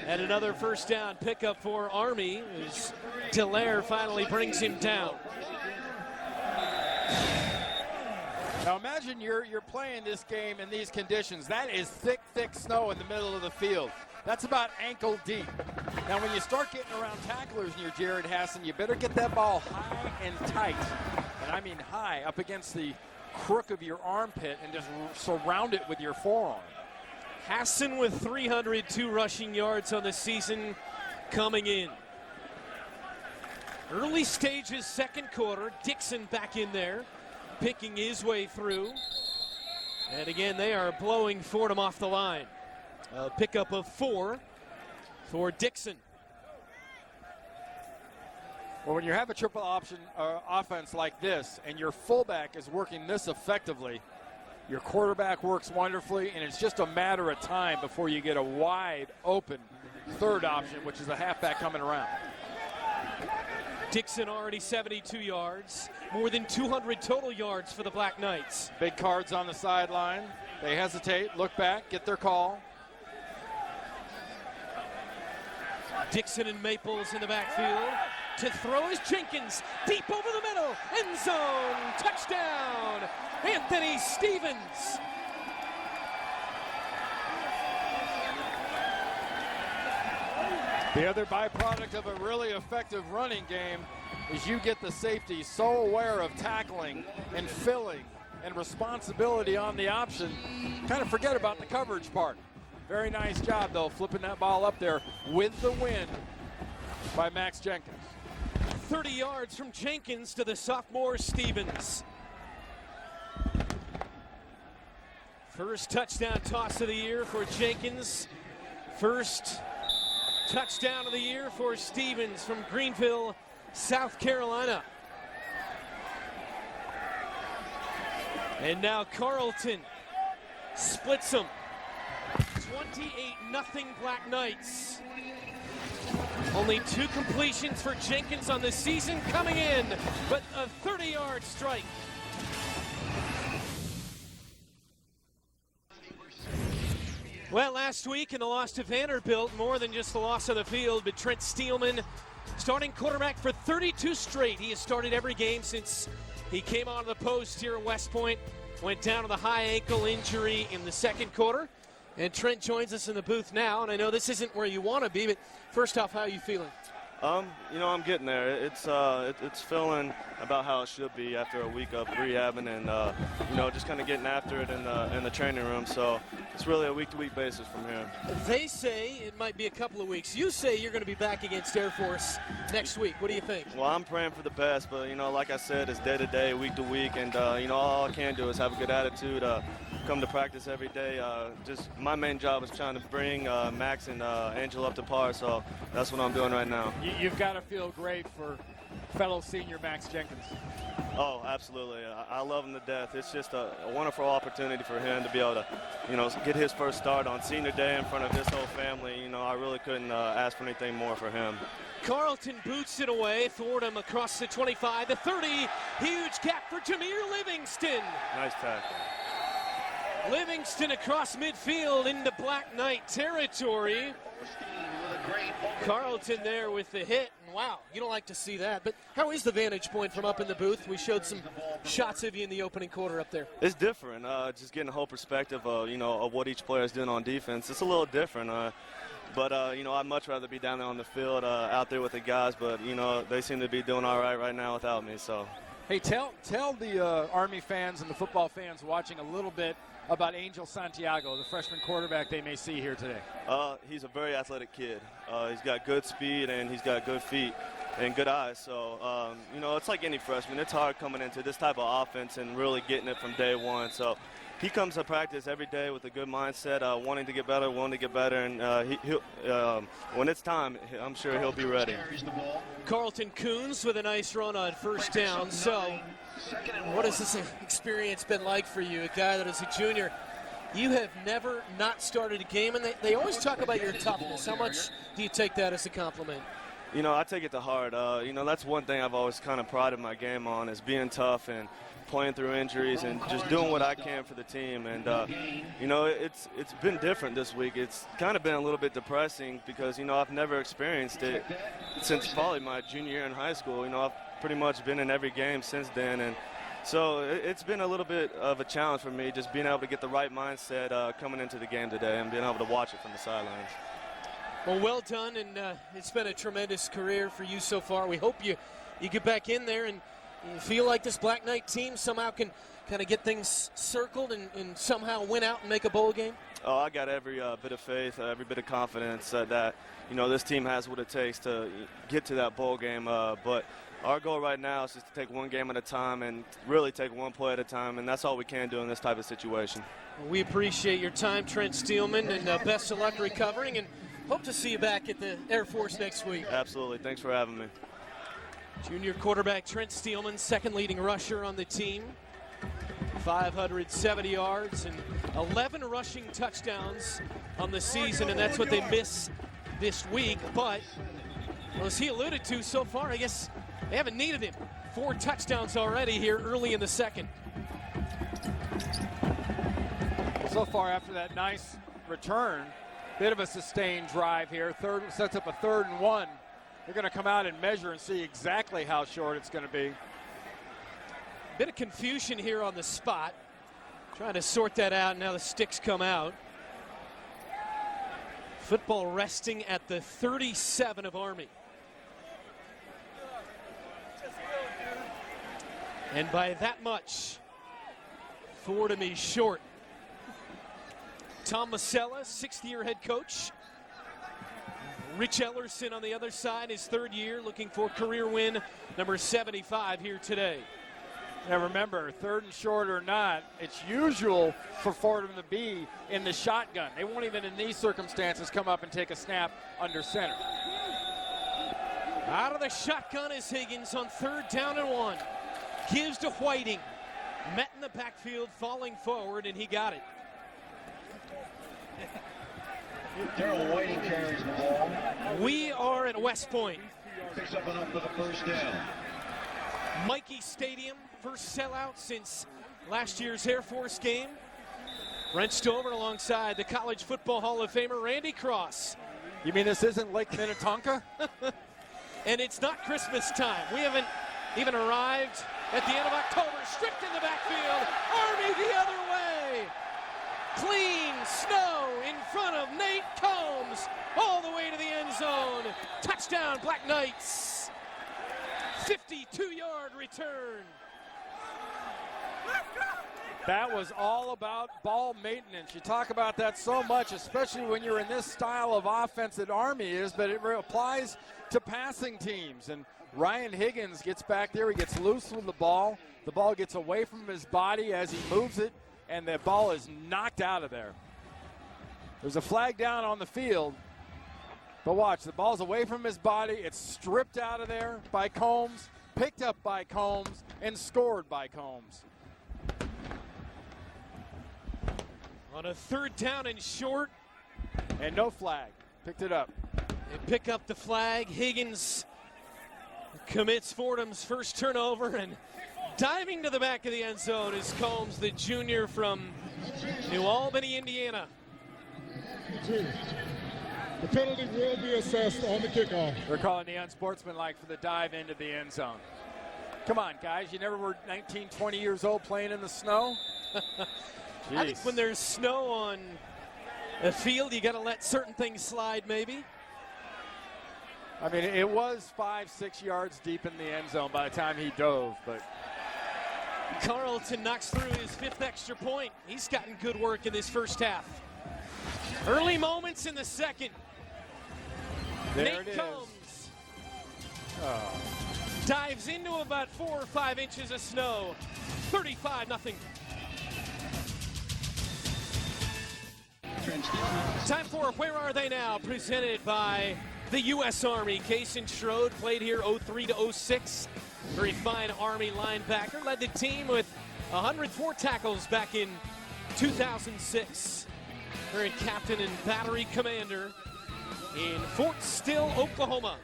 And another 1st down pickup for Army as Dallaire finally brings him down. Now imagine you're playing this game in these conditions. That is thick, thick snow in the middle of the field. That's about ankle deep. Now when you start getting around tacklers and you're Jared Hassan, you better get that ball high and tight. And I mean high, up against the crook of your armpit and just surround it with your forearm. Hassan with 302 rushing yards on the season coming in. Early stages, 2nd quarter. Dixon back in there, picking his way through. And again, they are blowing Fordham off the line. A pickup of 4 for Dixon. Well, when you have a triple option offense like this and your fullback is working this effectively, your quarterback works wonderfully, and it's just a matter of time before you get a wide open 3rd option, which is a halfback coming around. Dixon already 72 yards, more than 200 total yards for the Black Knights. Big cards on the sideline. They hesitate, look back, get their call. Dixon and Maples in the backfield. To throw is Jenkins, deep over the middle, end zone, touchdown, Anthony Stevens. The other byproduct of a really effective running game is you get the safety so aware of tackling and filling and responsibility on the option, kind of forget about the coverage part. Very nice job, though, flipping that ball up there with the wind by Max Jenkins. 30 yards from Jenkins to the sophomore Stevens. First touchdown toss of the year for Jenkins. First touchdown of the year for Stevens from Greenville, South Carolina. And now Carlton splits them. 28-0 Black Knights. Only 2 completions for Jenkins on the season coming in, but a 30-yard strike. Well, last week in the loss to Vanderbilt, more than just the loss of the field, but Trent Steelman, starting quarterback for 32 straight. He has started every game since he came out of the post here at West Point, went down with a high ankle injury in the 2nd quarter. And Trent joins us in the booth now, and I know this isn't where you want to be, but first off, how are you feeling? I'm getting there. It's feeling about how it should be after a week of rehabbing and, just kind of getting after it in the training room. So it's really a week-to-week basis from here. They say it might be a couple of weeks. You say you're going to be back against Air Force next week. What do you think? Well, I'm praying for the best, but, like I said, it's day-to-day, week-to-week, and, all I can do is have a good attitude, come to practice every day. Just my main job is trying to bring Max and Angel up to par, so that's what I'm doing right now. You've got to feel great for fellow senior Max Jenkins. Oh, absolutely. I love him to death. It's just a wonderful opportunity for him to be able to, get his first start on senior day in front of his whole family. I really couldn't ask for anything more for him. Carlton boots it away. Fordham across the 25, the 30. Huge gap for Jameer Livingston. Nice tackle. Livingston across midfield into Black Knight territory. Carlton there with the hit. And wow, you don't like to see that. But how is the vantage point from up in the booth? We showed some shots of you in the opening quarter up there. It's different. Just getting a whole perspective of, of what each player is doing on defense. It's a little different. But I'd much rather be down there on the field out there with the guys. But, they seem to be doing all right now without me. So. Hey, tell the Army fans and the football fans watching a little bit about Angel Santiago, the freshman quarterback they may see here today. He's a very athletic kid. He's got good speed and he's got good feet. good eyes. So, you know, it's like any freshman. It's hard coming into this type of offense and really getting it from day one. So he comes to practice every day with a good mindset, wanting to get better, and when it's time, I'm sure he'll be ready. Carlton Coons with a nice run on first down. So what has this experience been like for you, a guy that is a junior? You have never not started a game, and they always talk about your toughness. How much do you take that as a compliment? You know, I take it to heart. You know, that's one thing I've always kind of prided my game on, is being tough and playing through injuries and just doing what I can for the team. And, you know, it's been different this week. It's kind of been a little bit depressing because, you know, I've never experienced it since probably my junior year in high school. You know, I've pretty much been in every game since then. And so it's been a little bit of a challenge for me, just being able to get the right mindset coming into the game today and being able to watch it from the sidelines. Well done, and it's been a tremendous career for you so far. We hope you get back in there and you feel like this Black Knight team somehow can kind of get things circled and somehow win out and make a bowl game. Oh, I got every bit of faith, every bit of confidence that, you know, this team has what it takes to get to that bowl game. But our goal right now is just to take one game at a time and really take one play at a time, and that's all we can do in this type of situation. Well, we appreciate your time, Trent Steelman, and best of luck recovering, and hope to see you back at the Air Force next week. Absolutely. Thanks for having me. Junior quarterback Trent Steelman, second leading rusher on the team. 570 yards and 11 rushing touchdowns on the season, and that's what they miss this week. But, well, as he alluded to so far, I guess they haven't needed him. 4 touchdowns already here early in the second. So far, after that nice return, bit of a sustained drive here. Sets up a 3rd and 1. They're going to come out and measure and see exactly how short it's going to be. Bit of confusion here on the spot. Trying to sort that out. Now the sticks come out. Football resting at the 37 of Army. And by that much, Fordham is short. Tom Masella, 6th-year head coach. Rich Ellerson on the other side, his 3rd year, looking for career win number 75 here today. Now remember, 3rd and short or not, it's usual for Fordham to be in the shotgun. They won't even in these circumstances come up and take a snap under center. Out of the shotgun is Higgins on 3rd down and 1. Gives to Whiting. Met in the backfield, falling forward, and he got it. Darrell Whiting carries the ball. We are at West Point. Picks up enough for the first down. Mikey Stadium, first sellout since last year's Air Force game. Brent Stover alongside the College Football Hall of Famer Randy Cross. You mean this isn't Lake Minnetonka? And it's not Christmas time. We haven't even arrived at the end of October. Stripped in the backfield. Army the other way. Clean snow in front of Nate Combs. All the way to the end zone. Touchdown, Black Knights. 52-yard return. That was all about ball maintenance. You talk about that so much, especially when you're in this style of offense that Army is, but it applies to passing teams. And Ryan Higgins gets back there. He gets loose with the ball. The ball gets away from his body as he moves it, and the ball is knocked out of there. There's a flag down on the field. But watch, the ball's away from his body. It's stripped out of there by Combs, picked up by Combs, and scored by Combs. On a 3rd down and short. And no flag. Picked it up. They pick up the flag. Higgins commits Fordham's first turnover, and diving to the back of the end zone is Combs, the junior from New Albany, Indiana. The penalty will be assessed on the kickoff. They're calling the unsportsmanlike for the dive into the end zone. Come on, guys. You never were 19, 20 years old playing in the snow? I think when there's snow on a field, you got to let certain things slide, maybe. I mean, it was 5-6 yards deep in the end zone by the time he dove, but Carlton knocks through his 5th extra point. He's gotten good work in this first half. Early moments in the second. there Nate it is. Combs. Dives into about 4 or 5 inches of snow. 35-0. Time for Where Are They Now? Presented by the U.S. Army. Kason Schroed played here 03 to 06. Very fine Army linebacker. Led the team with 104 tackles back in 2006. Current captain and battery commander in Fort Still, Oklahoma.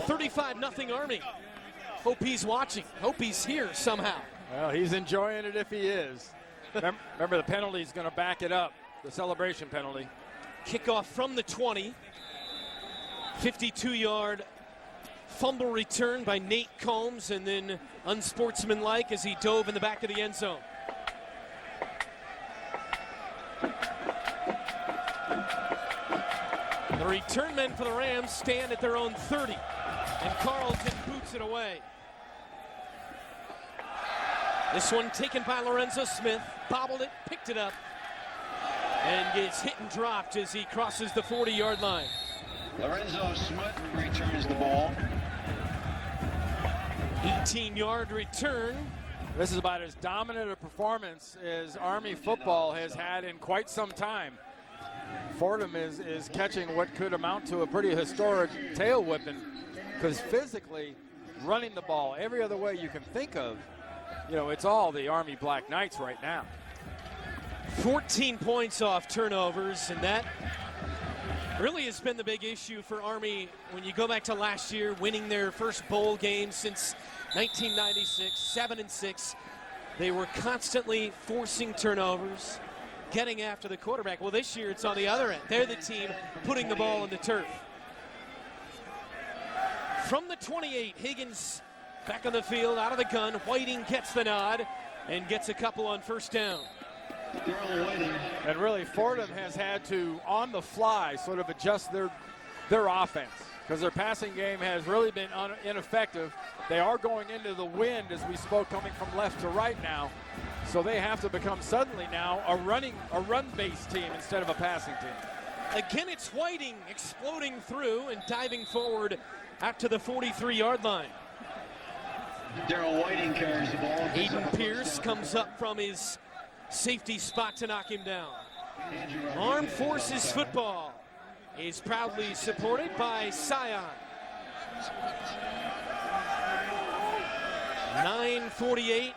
35-0 Army. Hope he's watching. Hope he's here somehow. Well, he's enjoying it if he is. Remember, the penalty's going to back it up, the celebration penalty. Kickoff from the 20. 52-yard fumble return by Nate Combs, and then unsportsmanlike as he dove in the back of the end zone. The return men for the Rams stand at their own 30, and Carlton boots it away. This one taken by Lorenzo Smith, bobbled it, picked it up, and gets hit and dropped as he crosses the 40-yard line. Lorenzo Smith returns the ball. 18-yard return. This is about as dominant a performance as Army football has had in quite some time. Fordham is catching what could amount to a pretty historic tail whipping, because physically running the ball every other way you can think of, you know, it's all the Army Black Knights right now. 14 points off turnovers, and that really has been the big issue for Army when you go back to last year, winning their first bowl game since 1996, 7-6. They were constantly forcing turnovers, getting after the quarterback. Well, this year it's on the other end. They're the team putting the ball in the turf. From the 28, Higgins back on the field, out of the gun. Whiting gets the nod and gets a couple on first down. And really, Fordham has had to, on the fly, sort of adjust their offense, because their passing game has really been ineffective. They are going into the wind, as we spoke, coming from left to right now. So they have to become suddenly now a run-based team instead of a passing team. Again, it's Whiting exploding through and diving forward out to the 43-yard line. Daryl Whiting carries the ball. Hayden Pierce comes up from his safety spot to knock him down. Armed Forces football is proudly supported by Scion. 9:48,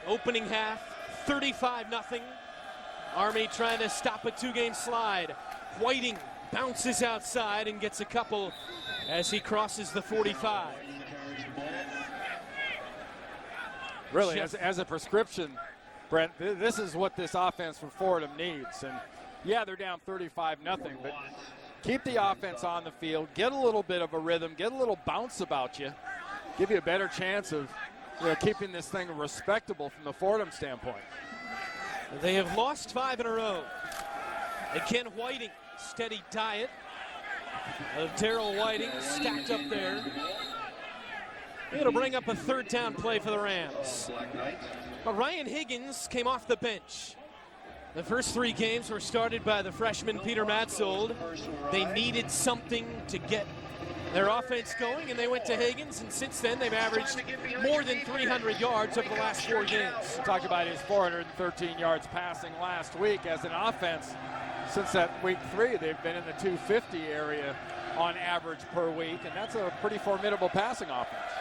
opening half, 35-0. Army trying to stop a two-game slide. Whiting bounces outside and gets a couple as he crosses the 45. Really, as a prescription, Brent, this is what this offense from Fordham needs. And yeah, they're down 35-0, but keep the offense on the field, get a little bit of a rhythm, get a little bounce about you, give you a better chance of, you know, keeping this thing respectable from the Fordham standpoint. They have lost 5 in a row. Again, Whiting, steady diet of Daryl Whiting stacked up there. It'll bring up a third down play for the Rams. But Ryan Higgins came off the bench. The first 3 games were started by the freshman Peter Matzold. They needed something to get their offense going, and they went to Higgins, and since then they've averaged more than 300 yards over the last 4 games. We talked about his 413 yards passing last week. As an offense, since that week 3, they've been in the 250 area on average per week, and that's a pretty formidable passing offense.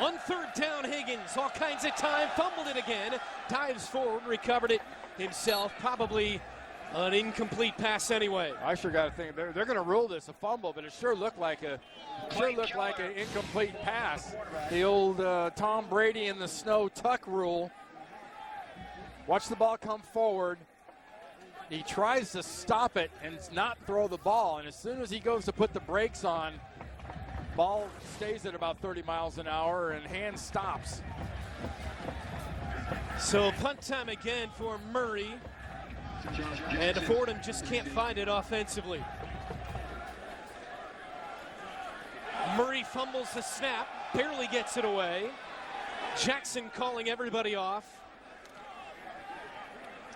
On third down, Higgins, all kinds of time, fumbled it again, dives forward, recovered it himself, probably an incomplete pass anyway. I sure got to think they're going to rule this a fumble, but it sure looked like an incomplete pass. The old Tom Brady in the snow tuck rule. Watch the ball come forward. He tries to stop it and not throw the ball, and as soon as he goes to put the brakes on, ball stays at about 30 miles an hour and hand stops. So punt time again for Murray. And Fordham just can't find it offensively. Murray fumbles the snap, barely gets it away. Jackson calling everybody off.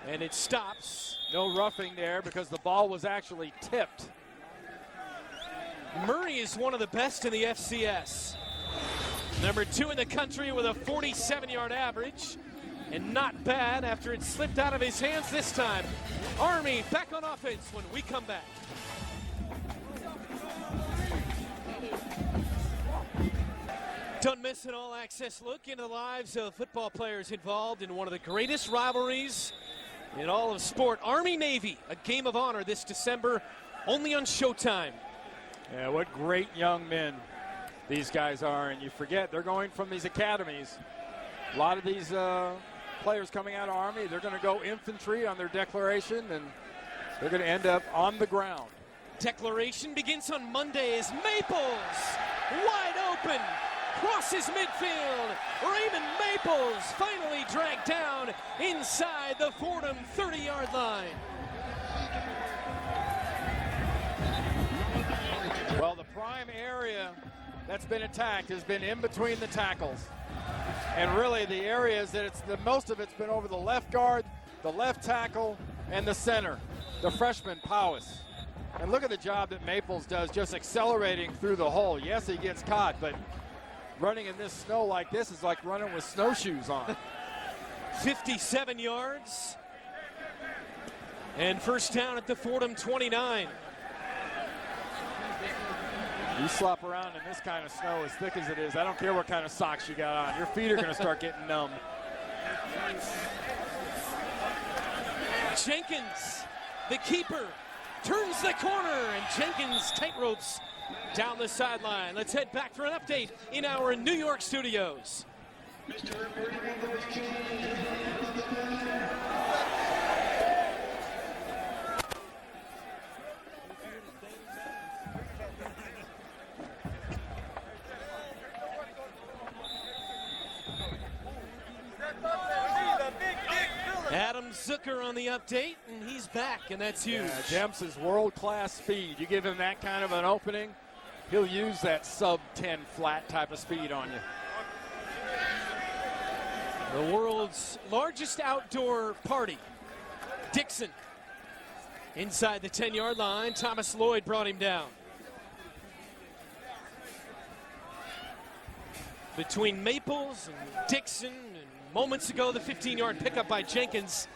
And it stops. No roughing there because the ball was actually tipped. Murray is one of the best in the FCS. Number 2 in the country with a 47-yard average. And not bad after it slipped out of his hands this time. Army back on offense when we come back. Don't miss an all-access look into the lives of football players involved in one of the greatest rivalries in all of sport. Army-Navy, a game of honor this December, only on Showtime. Yeah, what great young men these guys are, and you forget they're going from these academies. A lot of these players coming out of Army, they're going to go infantry on their declaration, and they're going to end up on the ground. Declaration begins on Monday as Maples, wide open, crosses midfield. Raymond Maples finally dragged down inside the Fordham 30-yard line. Well, the prime area that's been attacked has been in between the tackles. And really the areas that most of it's been over the left guard, the left tackle, and the center, the freshman Powis. And look at the job that Maples does just accelerating through the hole. Yes, he gets caught, but running in this snow like this is like running with snowshoes on. 57 yards. And first down at the Fordham 29. You slop around in this kind of snow as thick as it is. I don't care what kind of socks you got on. Your feet are going to start getting numb. Jenkins, the keeper, turns the corner, and Jenkins tightropes down the sideline. Let's head back for an update in our New York studios. Adam Zucker on the update, and he's back, and that's huge. Yeah, Demps' world-class speed. You give him that kind of an opening, he'll use that sub-10 flat type of speed on you. The world's largest outdoor party. Dixon inside the 10-yard line. Thomas Lloyd brought him down. Between Maples and Dixon, and moments ago the 15-yard pickup by Jenkins,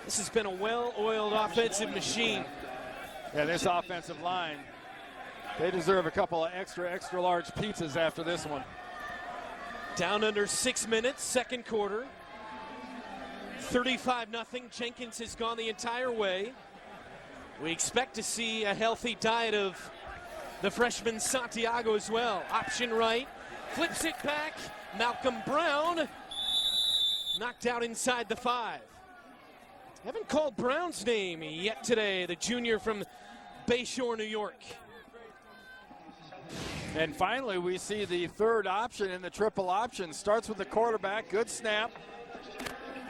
this has been a well-oiled offensive machine. Yeah, this offensive line, they deserve a couple of extra large pizzas after this one. Down under 6 minutes, second quarter. 35-0. Jenkins has gone the entire way. We expect to see a healthy diet of the freshman Santiago as well. Option right, flips it back. Malcolm Brown knocked out inside the 5. Haven't called Brown's name yet today, the junior from Bayshore, New York. And finally, we see the third option in the triple option. Starts with the quarterback, good snap,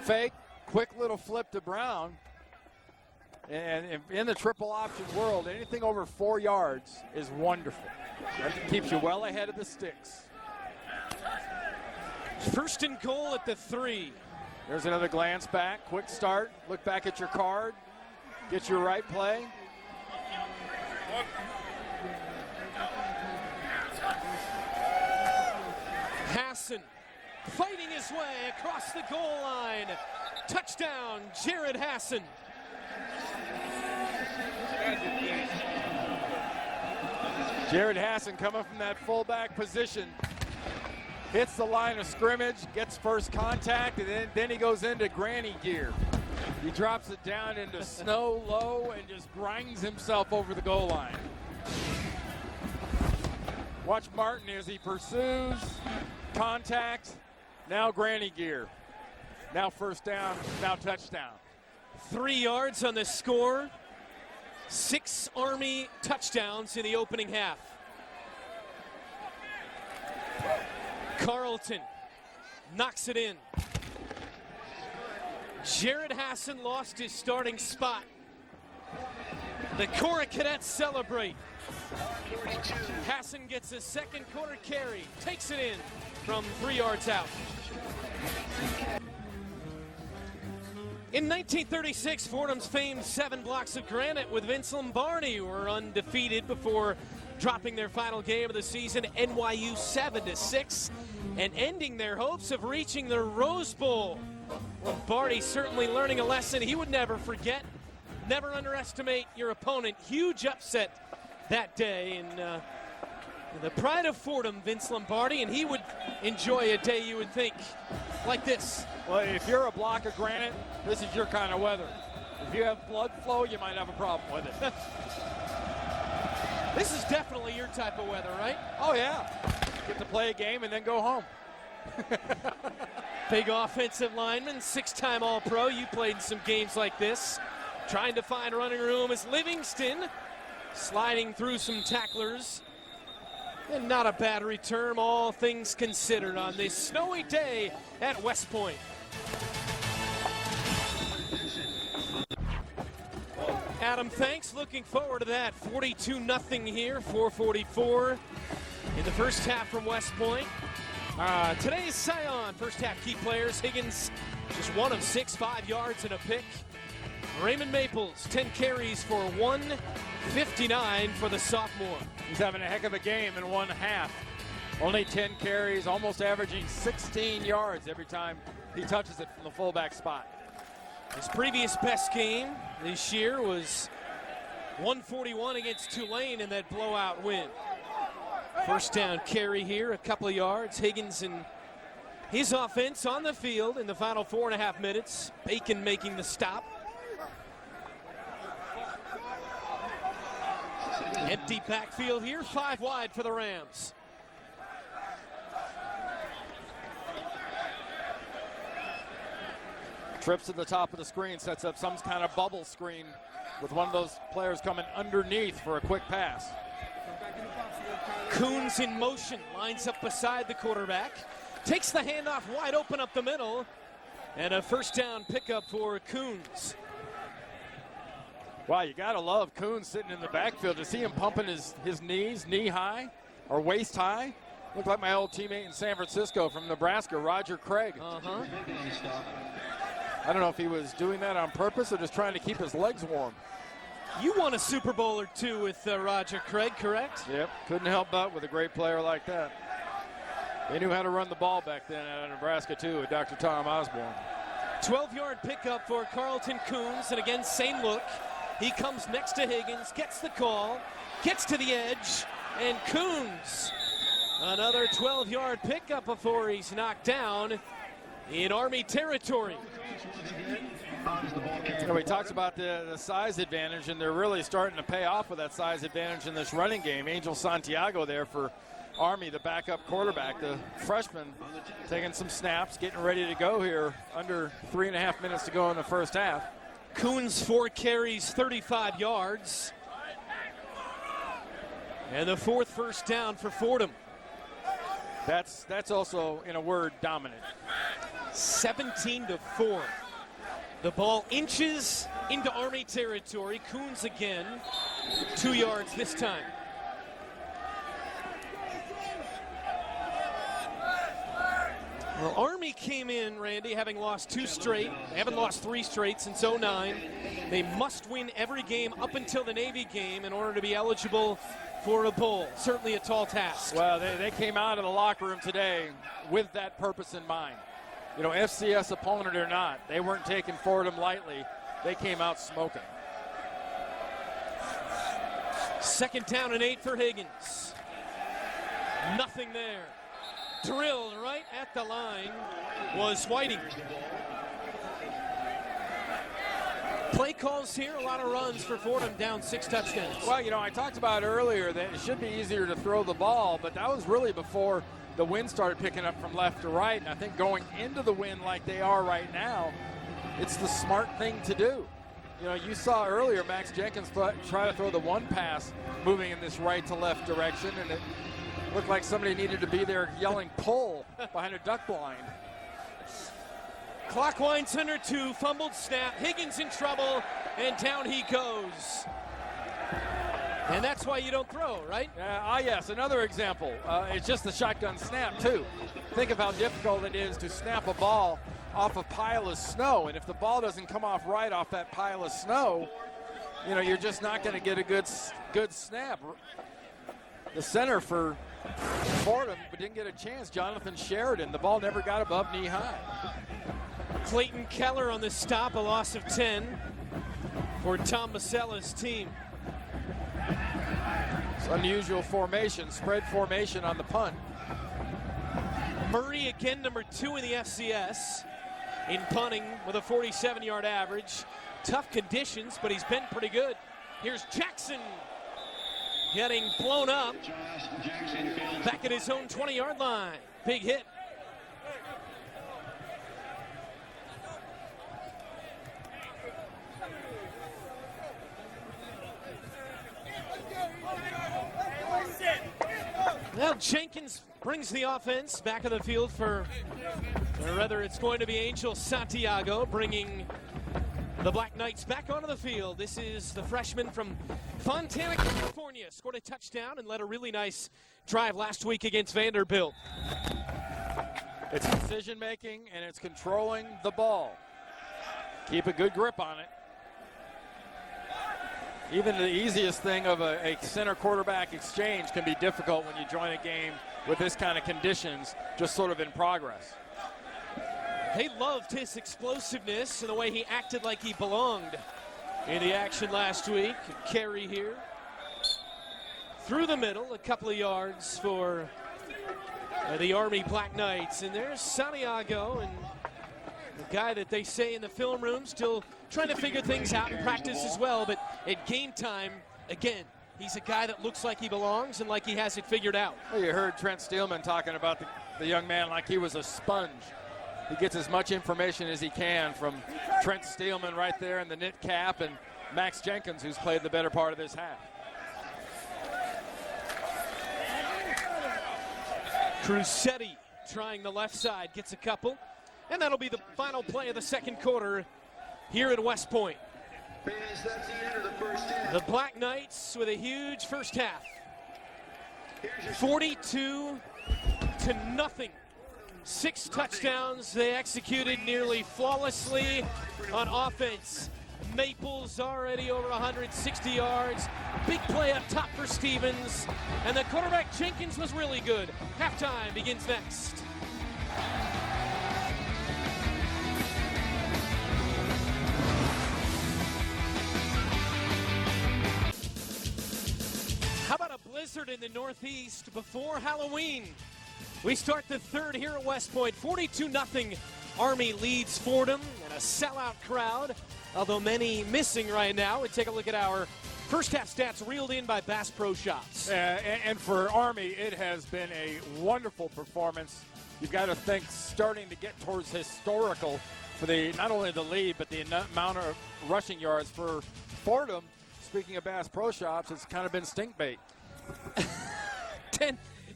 fake, quick little flip to Brown. And in the triple option world, anything over 4 yards is wonderful. That keeps you well ahead of the sticks. First and goal at the 3. There's another glance back, quick start, look back at your card, get your right play. Hassan fighting his way across the goal line. Touchdown, Jared Hassan. Jared Hassan coming from that fullback position. Hits the line of scrimmage, gets first contact, and then he goes into granny gear. He drops it down into snow low and just grinds himself over the goal line. Watch Martin as he pursues, contact, now granny gear. Now first down, now touchdown. 3 yards on the score. 6 Army touchdowns in the opening half. Carlton knocks it in. Jared Hassan lost his starting spot. The Cora Cadets celebrate. Hassan gets a second quarter carry, takes it in from 3 yards out. In 1936, Fordham's famed 7 blocks of granite with Vince Lombardi were undefeated before dropping their final game of the season, NYU 7-6, and ending their hopes of reaching the Rose Bowl. Lombardi certainly learning a lesson he would never forget. Never underestimate your opponent. Huge upset that day, and the pride of Fordham, Vince Lombardi, and he would enjoy a day, you would think, like this. Well, if you're a block of granite, this is your kind of weather. If you have blood flow, you might have a problem with it. This is definitely your type of weather, right? Oh, yeah. Get to play a game and then go home. Big offensive lineman, 6-time All-Pro. You played in some games like this. Trying to find running room is Livingston, sliding through some tacklers. And not a bad return, all things considered, on this snowy day at West Point. Adam, thanks. Looking forward to that. 42-0 here, 4:44 in the first half from West Point. Today's Scion, first half key players. Higgins, just 1 of 6, 5 yards and a pick. Raymond Maples, 10 carries for 159 for the sophomore. He's having a heck of a game in one half. Only 10 carries, almost averaging 16 yards every time he touches it from the fullback spot. His previous best game this year was 141 against Tulane in that blowout win. First down carry here, a couple of yards. Higgins and his offense on the field in the final 4.5 minutes. Bacon making the stop. Empty backfield here, 5 wide for the Rams. Trips to the top of the screen, sets up some kind of bubble screen with one of those players coming underneath for a quick pass. Coons in motion, lines up beside the quarterback, takes the handoff wide open up the middle, and a first down pickup for Coons. Wow, you gotta love Coons sitting in the backfield. To see him pumping his knees, knee high or waist high. Looked like my old teammate in San Francisco from Nebraska, Roger Craig. I don't know if he was doing that on purpose or just trying to keep his legs warm. You won a Super Bowl or two with Roger Craig, correct? Yep, couldn't help but with a great player like that. They knew how to run the ball back then out of Nebraska too with Dr. Tom Osborne. 12-yard pickup for Carlton Coons, and again, same look. He comes next to Higgins, gets the call, gets to the edge, and Coons, another 12-yard pickup before he's knocked down in Army territory. You know, he talks about the size advantage, and they're really starting to pay off with that size advantage in this running game. Angel Santiago there for Army, the backup quarterback, the freshman, taking some snaps, getting ready to go here. Under 3.5 minutes to go in the first half. Coons 4 carries, 35 yards. And the 4th first down for Fordham. That's also, in a word, dominant. 17-4. The ball inches into Army territory. Coons again, 2 yards this time. Well, Army came in, Randy, having lost 2 straight. They haven't lost 3 straight since 09. They must win every game up until the Navy game in order to be eligible for a bowl. Certainly a tall task. Well, they came out of the locker room today with that purpose in mind. You know, FCS opponent or not, they weren't taking Fordham lightly. They came out smoking. 2nd down and 8 for Higgins. Nothing there. Drilled right at the line was Whiting. Play calls here, a lot of runs for Fordham, down 6 touchdowns. Well, you know, I talked about earlier that it should be easier to throw the ball, but that was really before the wind started picking up from left to right. And I think going into the wind like they are right now, it's the smart thing to do. You know, you saw earlier Max Jenkins try to throw the one pass moving in this right to left direction, and it looked like somebody needed to be there yelling pull behind a duck blind. Clock winds under 2, fumbled snap, Higgins in trouble, and down he goes. And that's why you don't throw, right? Yes, another example. It's just the shotgun snap, too. Think of how difficult it is to snap a ball off a pile of snow, and if the ball doesn't come off right off that pile of snow, you know, you're just not going to get a good snap. the center for Fordham, but didn't get a chance. Jonathan Sheridan, the ball never got above knee high. Clayton Keller on the stop, a loss of 10 for Tom Masella's team. It's unusual formation, spread formation on the punt. Murray again, number 2 in the FCS in punting with a 47-yard average. Tough conditions, but he's been pretty good. Here's Jackson getting blown up back at his own 20-yard line. Big hit. Now Jenkins brings the offense back of the field for, or rather it's going to be Angel Santiago bringing the Black Knights back onto the field. This is the freshman from Fontana, California. Scored a touchdown and led a really nice drive last week against Vanderbilt. It's decision making and it's controlling the ball. Keep a good grip on it. Even the easiest thing of a center quarterback exchange can be difficult when you join a game with this kind of conditions, just sort of in progress. They loved his explosiveness and the way he acted like he belonged in the action last week. Carry here. Through the middle, a couple of yards for the Army Black Knights. And there's Santiago, and the guy that they say in the film room still trying to figure things out in practice as well. But at game time, again, he's a guy that looks like he belongs and like he has it figured out. Well, you heard Trent Steelman talking about the young man like he was a sponge. He gets as much information as he can from Trent Steelman right there in the knit cap and Max Jenkins, who's played the better part of this half. Crucetti trying the left side, gets a couple. And that'll be the final play of the second quarter here at West Point. The Black Knights with a huge first half. 42-0. 6 touchdowns. They executed nearly flawlessly on offense. Maples already over 160 yards. Big play up top for Stevens. And the quarterback Jenkins was really good. Halftime begins next. How about a blizzard in the Northeast before Halloween? We start the third here at West Point. 42-0. Army leads Fordham and a sellout crowd, although many missing right now. We take a look at our first half stats reeled in by Bass Pro Shops. And for Army, it has been a wonderful performance. You've got to think starting to get towards historical for the not only the lead, but the amount of rushing yards for Fordham. Speaking of Bass Pro Shops, it's kind of been stink bait.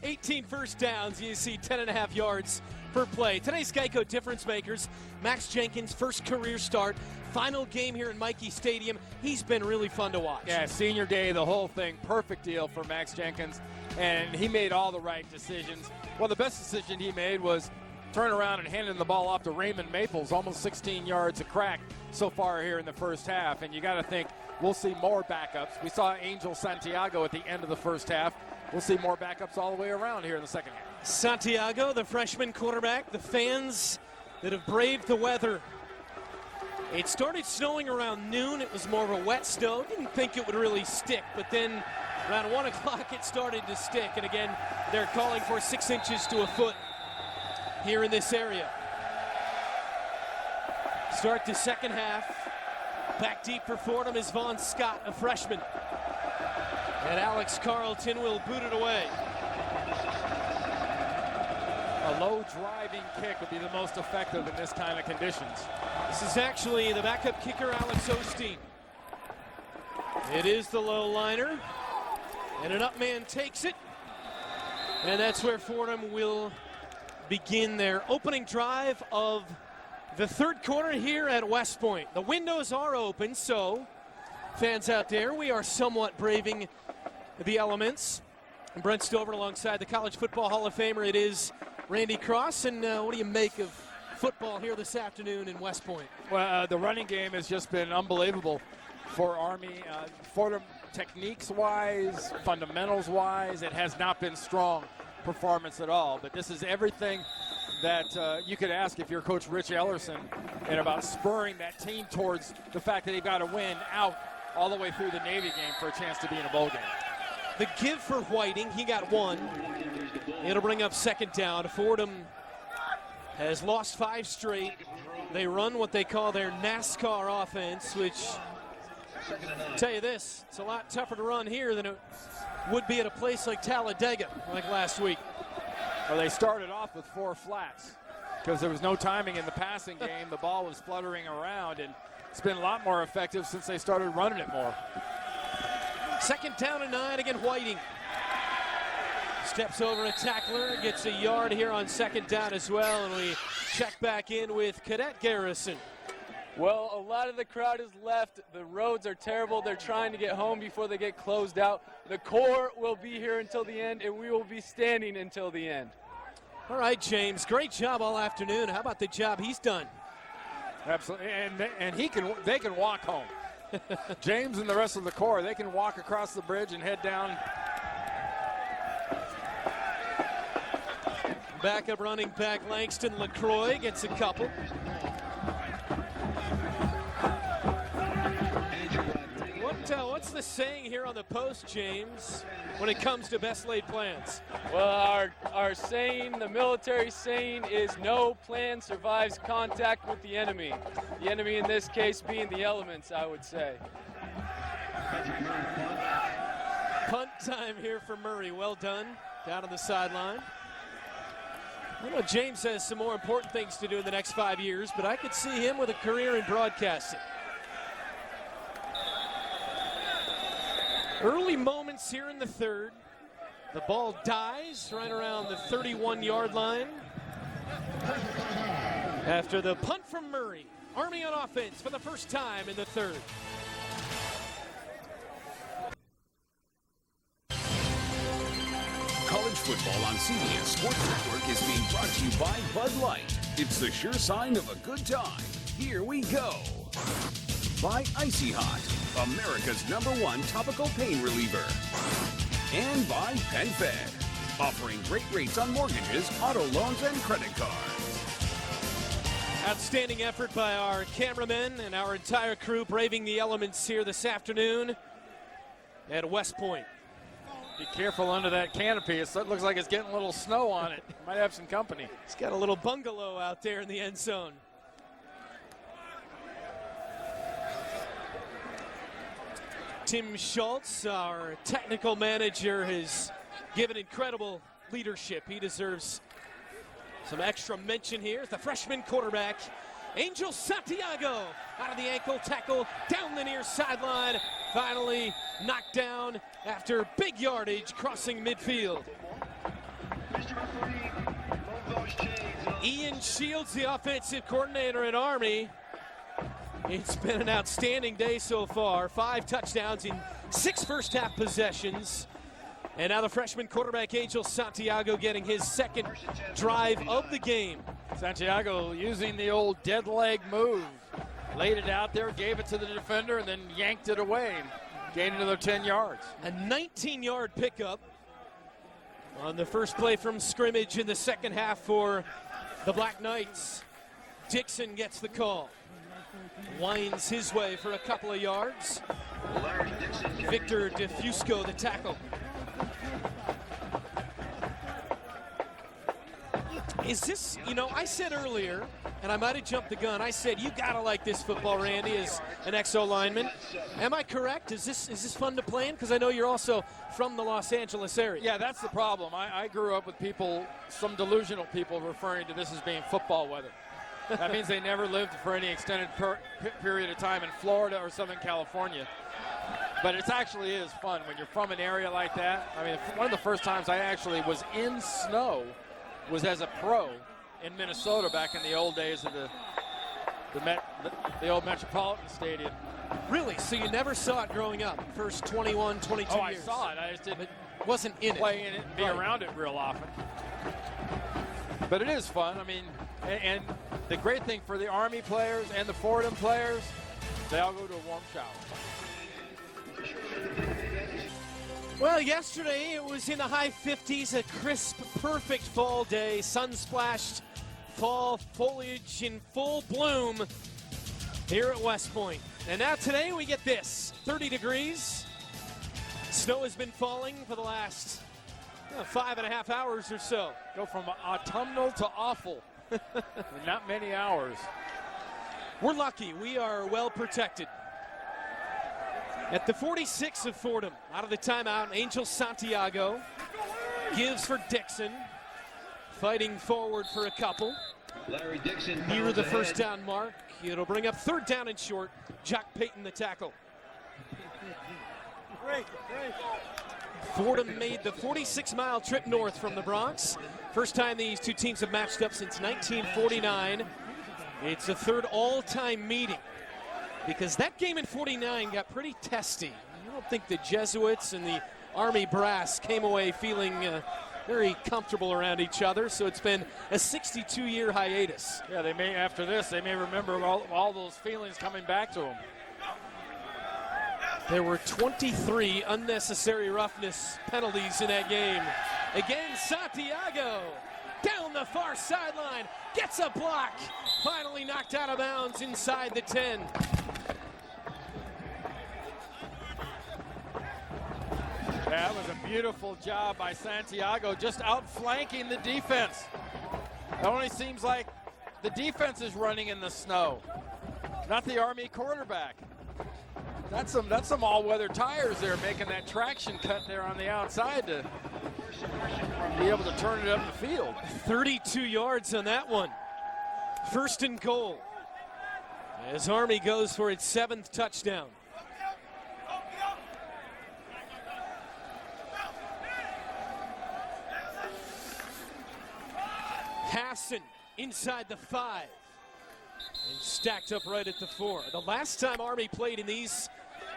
18 first downs. You see 10.5 yards per play. Today's Geico difference makers. Max Jenkins' first career start. Final game here in Michie Stadium. He's been really fun to watch. Yeah, senior day, the whole thing. Perfect deal for Max Jenkins. And he made all the right decisions. Well, the best decision he made was turn around and handing the ball off to Raymond Maples. Almost 16 yards a crack so far here in the first half. And you got to think we'll see more backups. We saw Angel Santiago at the end of the first half. We'll see more backups all the way around here in the second half. Santiago, the freshman quarterback, the fans that have braved the weather. It started snowing around noon. It was more of a wet snow. Didn't think it would really stick, but then around 1 o'clock it started to stick. And again, they're calling for 6 inches to a foot here in this area. Start the second half. Back deep for Fordham is Vaughn Scott, a freshman. And Alex Carlton will boot it away. A low driving kick would be the most effective in this kind of conditions. This is actually the backup kicker, Alex Osteen. It is the low liner. And an up man takes it. And that's where Fordham will begin their opening drive of the third quarter here at West Point. The windows are open, so fans out there, we are somewhat braving the elements. Brent Stover alongside the College Football Hall of Famer. It is Randy Cross. And what do you make of football here this afternoon in West Point? Well, the running game has just been unbelievable for Army. Fordham techniques-wise, fundamentals-wise, it has not been strong performance at all. But this is everything that you could ask if you're Coach Rich Ellerson, and about spurring that team towards the fact that they've got to win out all the way through the Navy game for a chance to be in a bowl game. The give for Whiting, he got one. It'll bring up second down. Fordham has lost 5 straight. They run what they call their NASCAR offense, which, I'll tell you this, it's a lot tougher to run here than it would be at a place like Talladega, like last week. Well, they started off with 4 flats because there was no timing in the passing game. The ball was fluttering around, and it's been a lot more effective since they started running it more. Second down and 9 again, Whiting. Steps over a tackler, gets a yard here on second down as well, and we check back in with Cadet Garrison. Well, a lot of the crowd is left. The roads are terrible. They're trying to get home before they get closed out. The core will be here until the end, and we will be standing until the end. All right, James, great job all afternoon. How about the job he's done? Absolutely, and they can walk home. James and the rest of the core, they can walk across the bridge and head down. Backup running back Langston LaCroix gets a couple. What's the saying here on the post, James, when it comes to best laid plans? Well, our saying, the military saying, is no plan survives contact with the enemy. The enemy in this case being the elements, I would say. Punt time here for Murray. Well done down on the sideline. I know James has some more important things to do in the next 5 years, but I could see him with a career in broadcasting. Early moments here in the third. The ball dies right around the 31-yard line. After the punt from Murray, Army on offense for the first time in the third. College football on CBS Sports Network is being brought to you by Bud Light. It's the sure sign of a good time. Here we go. By Icy Hot, America's #1 topical pain reliever. And by PenFed, offering great rates on mortgages, auto loans, and credit cards. Outstanding effort by our cameramen and our entire crew braving the elements here this afternoon at West Point. Be careful under that canopy. It looks like it's getting a little snow on it. Might have some company. It's got a little bungalow out there in the end zone. Tim Schultz, our technical manager, has given incredible leadership. He deserves some extra mention here. The freshman quarterback, Angel Santiago, out of the ankle tackle, down the near sideline. Finally knocked down after big yardage crossing midfield. Ian Shields, the offensive coordinator at Army. It's been an outstanding day so far. 5 touchdowns in 6 first-half possessions. And now the freshman quarterback, Angel Santiago, getting his second drive of the game. Santiago using the old dead leg move. Laid it out there, gave it to the defender, and then yanked it away and gained another 10 yards. A 19-yard pickup on the first play from scrimmage in the second half for the Black Knights. Dixon gets the call. Winds his way for a couple of yards. Victor DeFusco, the tackle. Is this, I said earlier, and I might have jumped the gun, I said you gotta like this football, Randy, as an ex-O lineman. Am I correct? Is this fun to play in? Because I know you're also from the Los Angeles area. Yeah, that's the problem. I grew up with people, some delusional people, referring to this as being football weather. That means they never lived for any extended period of time in Florida or Southern California. But it actually is fun when you're from an area like that. I mean, one of the first times I actually was in snow was as a pro in Minnesota back in the old days of the old Metropolitan Stadium. Really? So you never saw it growing up? First 21, 22 years? Oh, I saw it. I just didn't wasn't in play in it and be around it real often. But it is fun. I mean, and the great thing for the Army players and the Fordham players, they all go to a warm shower. Well, yesterday it was in the high 50s, a crisp, perfect fall day, sun-splashed fall foliage in full bloom here at West Point. And now today we get this, 30 degrees. Snow has been falling for the last 5.5 hours or so. Go from autumnal to awful in not many hours. We're lucky. We are well protected. At the 46 of Fordham, out of the timeout, Angel Santiago gives for Dixon. Fighting forward for a couple. Larry Dixon near the first down mark. It'll bring up third down and short. Jock Payton the tackle. Fordham made the 46-mile trip north from the Bronx. First time these two teams have matched up since 1949. It's the third all-time meeting, because that game in 49 got pretty testy. I don't think the Jesuits and the Army brass came away feeling very comfortable around each other, so it's been a 62-year hiatus. Yeah, they may, after this, they may remember all those feelings coming back to them. There were 23 unnecessary roughness penalties in that game. Again, Santiago down the far sideline, gets a block, finally knocked out of bounds inside the 10. That was a beautiful job by Santiago, just outflanking the defense. It only seems like the defense is running in the snow, not the Army quarterback. That's some all-weather tires there, making that traction cut there on the outside to be able to turn it up the field. 32 yards on that one. First and goal, as Army goes for its 7th touchdown. Hassan inside the 5 and stacked up right at the 4. The last time Army played in these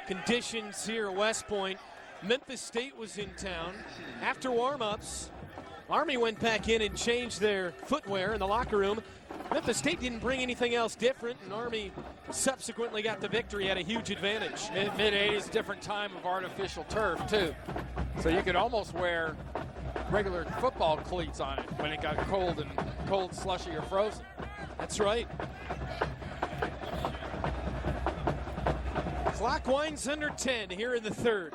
conditions here at West Point, Memphis State was in town. After warm-ups, Army went back in and changed their footwear in the locker room. Memphis State didn't bring anything else different, and Army subsequently got the victory at a huge advantage. Mid-80s, different time of artificial turf, too. So you could almost wear regular football cleats on it when it got cold, slushy, or frozen. That's right. Clock winds under 10 here in the 3rd.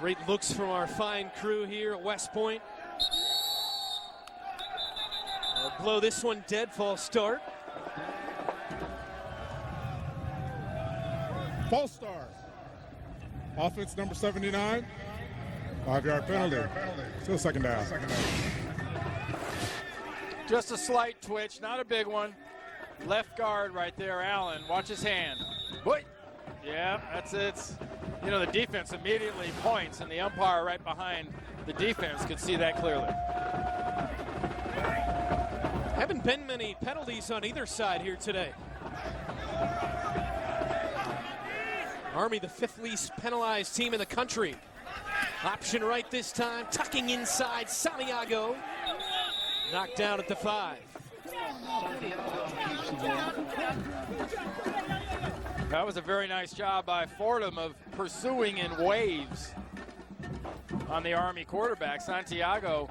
Great looks from our fine crew here at West Point. They'll blow this one dead, false start. False start. Offense number 79. 5-yard penalty. Still second down. Just a slight twitch, not a big one. Left guard right there, Allen. Watch his hand. Boy. Yeah, that's it. You know, the defense immediately points, and the umpire right behind the defense could see that clearly. Haven't been many penalties on either side here today. Army, the 5th least penalized team in the country. Option right this time, tucking inside, Santiago. Knocked down at the 5. That was a very nice job by Fordham of pursuing in waves on the Army quarterback. Santiago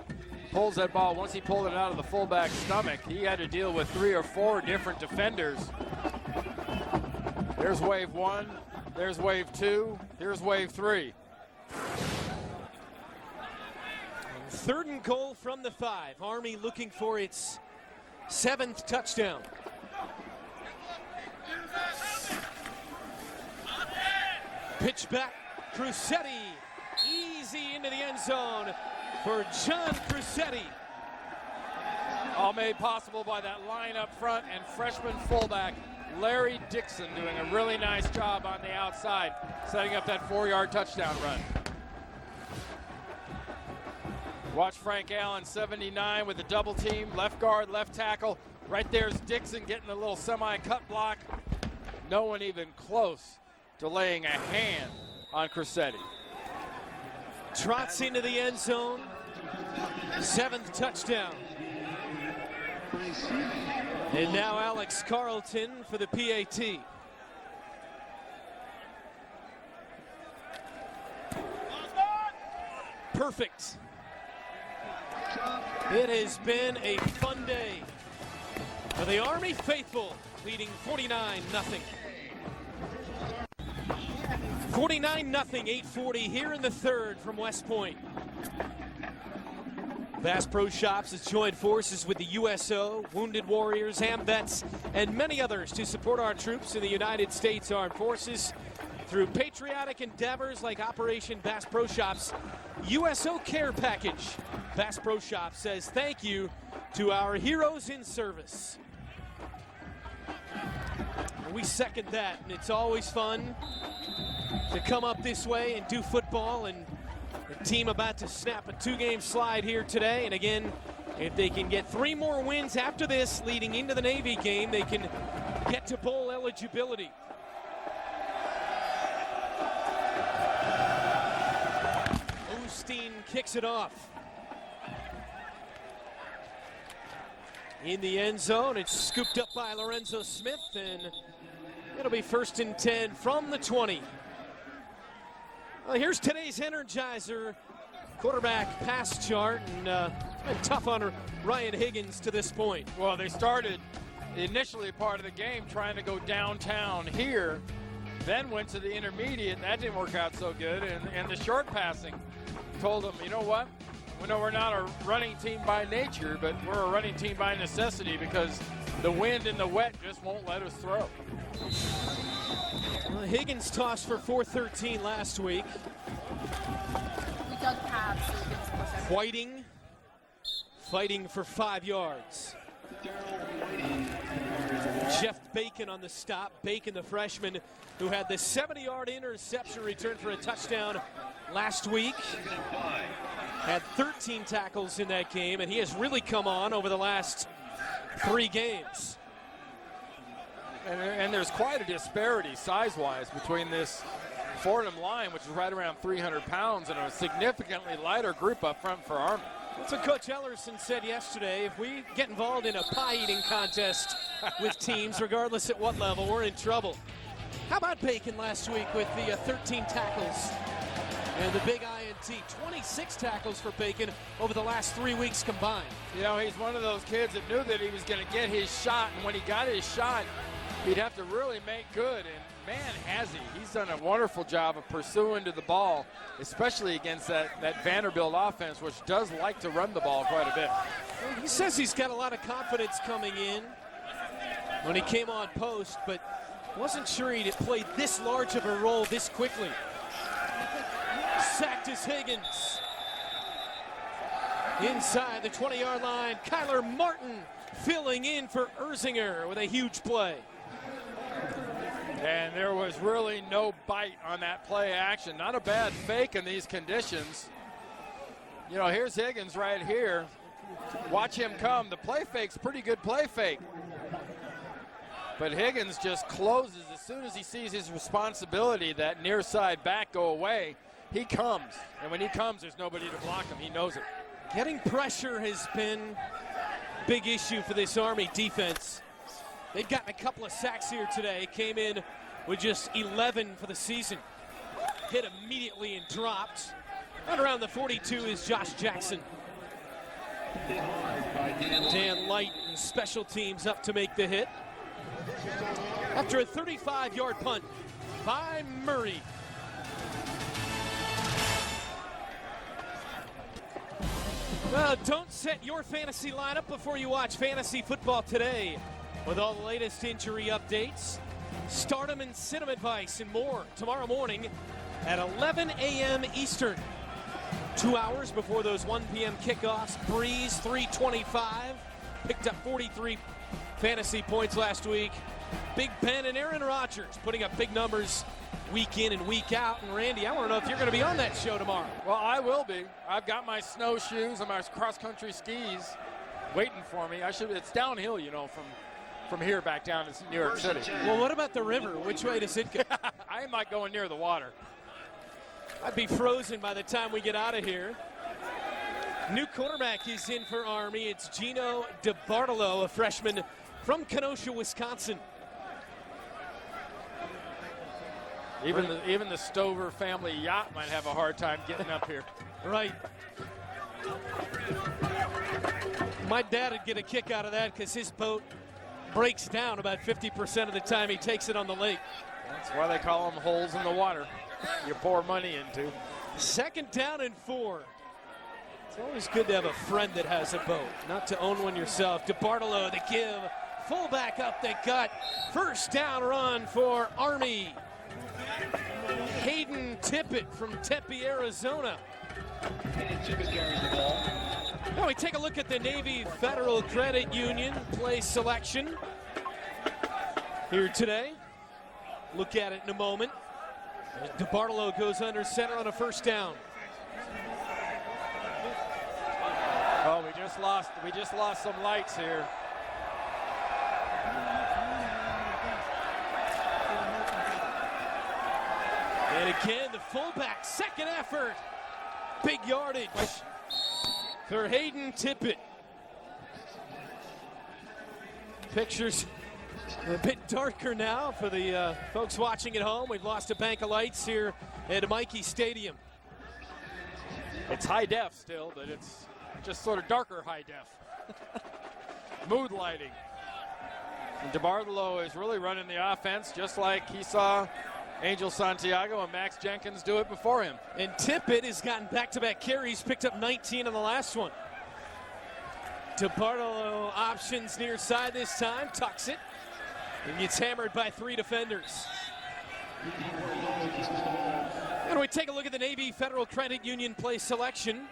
pulls that ball. Once he pulled it out of the fullback's stomach, he had to deal with 3 or 4 different defenders. There's wave 1, there's wave 2, here's wave 3. 3rd and goal from the 5. Army looking for its 7th touchdown. Pitch back, Crucetti, easy into the end zone for John Crucetti. All made possible by that line up front and freshman fullback Larry Dixon doing a really nice job on the outside, setting up that 4-yard touchdown run. Watch Frank Allen, 79 with the double team, left guard, left tackle. Right there's Dixon getting a little semi-cut block. No one even close to laying a hand on Crucetti. Trots into the end zone. 7th touchdown. And now Alex Carlton for the PAT. perfect. It has been a fun day for the Army faithful, leading 49-0. 49-0, 8:40 here in the third from West Point. Bass Pro Shops has joined forces with the USO, Wounded Warriors, AMVETS, and many others to support our troops in the United States Armed Forces through patriotic endeavors like Operation Bass Pro Shops USO Care Package. Bass Pro Shops says thank you to our heroes in service. We second that, and it's always fun to come up this way and do football, and the team about to snap a 2-game slide here today. And again, if they can get 3 more wins after this leading into the Navy game, they can get to bowl eligibility. Osteen kicks it off. In the end zone, it's scooped up by Lorenzo Smith, and it'll be 1st and 10 from the 20. Well, here's today's Energizer quarterback pass chart, and it's been tough on Ryan Higgins to this point. Well, they started initially part of the game trying to go downtown here, then went to the intermediate. That didn't work out so good, and the short passing told them, you know what? We know we're not a running team by nature, but we're a running team by necessity because the wind and the wet just won't let us throw. Well, Higgins tossed for 413 last week. We don't have Whiting fighting for 5 yards. Jeff Bacon on the stop. Bacon, the freshman, who had the 70-yard interception return for a touchdown last week. Had 13 tackles in that game, and he has really come on over the last 3 games. And there's quite a disparity size-wise between this Fordham line, which is right around 300 pounds, and a significantly lighter group up front for Army. That's what Coach Ellerson said yesterday. If we get involved in a pie-eating contest with teams, regardless at what level, we're in trouble. How about Bacon last week with the 13 tackles and the big INT? 26 tackles for Bacon over the last 3 weeks combined. You know, he's one of those kids that knew that he was going to get his shot, and when he got his shot, he'd have to really make good, and man, has he. He's done a wonderful job of pursuing to the ball, especially against that Vanderbilt offense, which does like to run the ball quite a bit. Well, he says he's got a lot of confidence coming in when he came on post, but wasn't sure he'd played this large of a role this quickly. Sacked is Higgins. Inside the 20-yard line, Kyler Martin filling in for Erzinger with a huge play. And there was really no bite on that play action. Not a bad fake in these conditions. You know, here's Higgins right here. Watch him come. The play fake's pretty good play fake. But Higgins just closes as soon as he sees his responsibility, that near side back go away. He comes. And when he comes, there's nobody to block him. He knows it. Getting pressure has been a big issue for this Army defense. They've gotten a couple of sacks here today. Came in with just 11 for the season. Hit immediately and dropped. Right around the 42 is Josh Jackson. Dan Light and special teams up to make the hit. After a 35-yard punt by Murray. Well, don't set your fantasy lineup before you watch Fantasy Football Today. With all the latest injury updates, stardom and cinema advice, and more tomorrow morning at 11 a.m. Eastern. 2 hours before those 1 p.m. kickoffs. Breeze 325. Picked up 43 fantasy points last week. Big Ben and Aaron Rodgers putting up big numbers week in and week out. And Randy, I want to know if you're going to be on that show tomorrow. Well, I will be. I've got my snowshoes and my cross-country skis waiting for me. It's downhill, you know, from here back down to New York City. Well, what about the river? Which way does it go? I might go near the water. I'd be frozen by the time we get out of here. New quarterback is in for Army. It's Gino DiBartolo, a freshman from Kenosha, Wisconsin. Even the Stover family yacht might have a hard time getting up here. Right. My dad would get a kick out of that because his boat breaks down about 50% of the time he takes it on the lake. That's why they call them holes in the water you pour money into. 2nd down and 4. It's always good to have a friend that has a boat, not to own one yourself. DeBartolo, the give, fullback up the gut. 1st down run for Army. Hayden Tippett from Tempe, Arizona. Now we take a look at the Navy Federal Credit Union play selection here today. Look at it in a moment. DeBartolo goes under center on a 1st down. Oh, we just lost some lights here. And again, the fullback, 2nd effort. Big yardage for Hayden Tippett. Pictures a bit darker now for the folks watching at home. We've lost a bank of lights here at Mikey Stadium. It's high def still, but it's just sort of darker high def. Mood lighting. And DeBartolo is really running the offense just like he saw Angel Santiago and Max Jenkins do it before him. And Tippett has gotten back-to-back carries, picked up 19 on the last one. DeBartolo options near side this time, tucks it, and gets hammered by 3 defenders. And we take a look at the Navy Federal Credit Union play selection.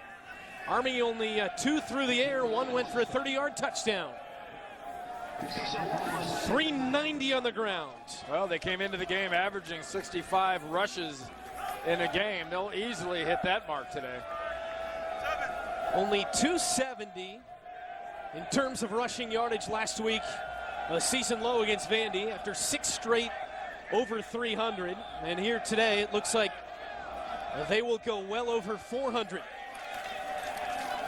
Army only 2 through the air, 1 went for a 30-yard touchdown. 390 on the ground. Well, they came into the game averaging 65 rushes in a game. They'll easily hit that mark today. Only 270 in terms of rushing yardage last week. A season low against Vandy after 6 straight over 300. And here today, it looks like they will go well over 400.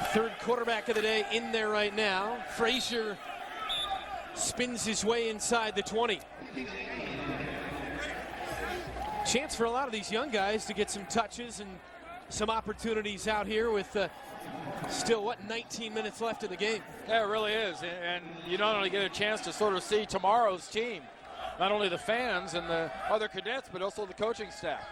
3rd quarterback of the day in there right now. Frazier spins his way inside the 20. Chance for a lot of these young guys to get some touches and some opportunities out here with still, 19 minutes left in the game. Yeah, it really is. And you not only get a chance to sort of see tomorrow's team, not only the fans and the other cadets, but also the coaching staff.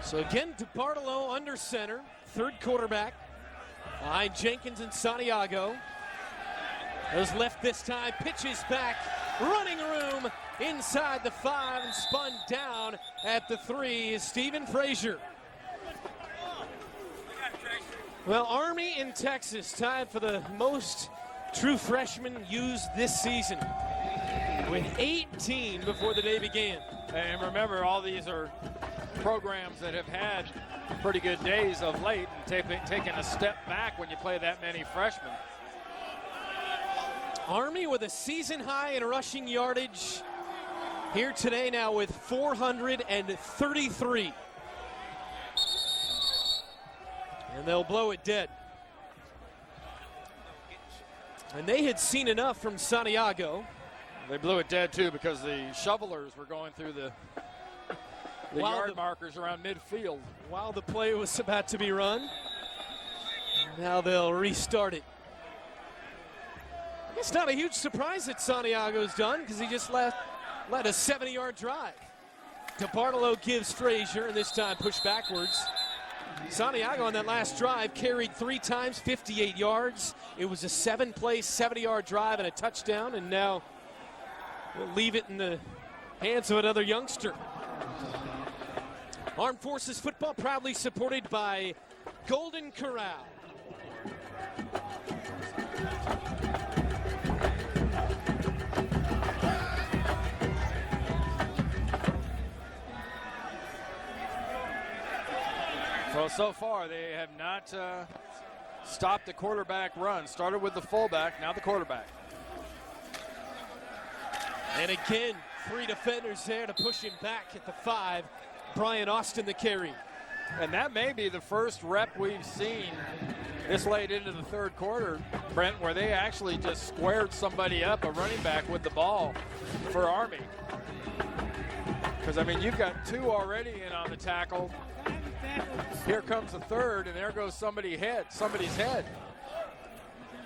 So again, DeBartolo under center, 3rd quarterback, behind Jenkins and Santiago. Goes left this time, pitches back, running room inside the 5 and spun down at the 3 is Stephen Frazier. Well, Army in Texas tied for the most true freshmen used this season with 18 before the day began. And remember, all these are programs that have had pretty good days of late and taken a step back when you play that many freshmen. Army with a season high in rushing yardage here today now with 433. And they'll blow it dead. And they had seen enough from Santiago. They blew it dead too because the shovelers were going through the yard markers around midfield. While the play was about to be run. Now they'll restart it. It's not a huge surprise that Santiago's done because he just led a 70-yard drive. DeBartolo gives Frazier, and this time pushed backwards. Santiago on that last drive carried 3 times, 58 yards. It was a 7-play, 70-yard drive and a touchdown, and now we'll leave it in the hands of another youngster. Armed Forces football proudly supported by Golden Corral. Well, so far they have not stopped the quarterback run. Started with the fullback, now the quarterback. And again, 3 defenders there to push him back at the 5. Brian Austin the carry. And that may be the first rep we've seen this late into the third quarter, Brent, where they actually just squared somebody up, a running back with the ball for Army. Because, I mean, you've got 2 already in on the tackle. Here comes a third, and there goes somebody's head.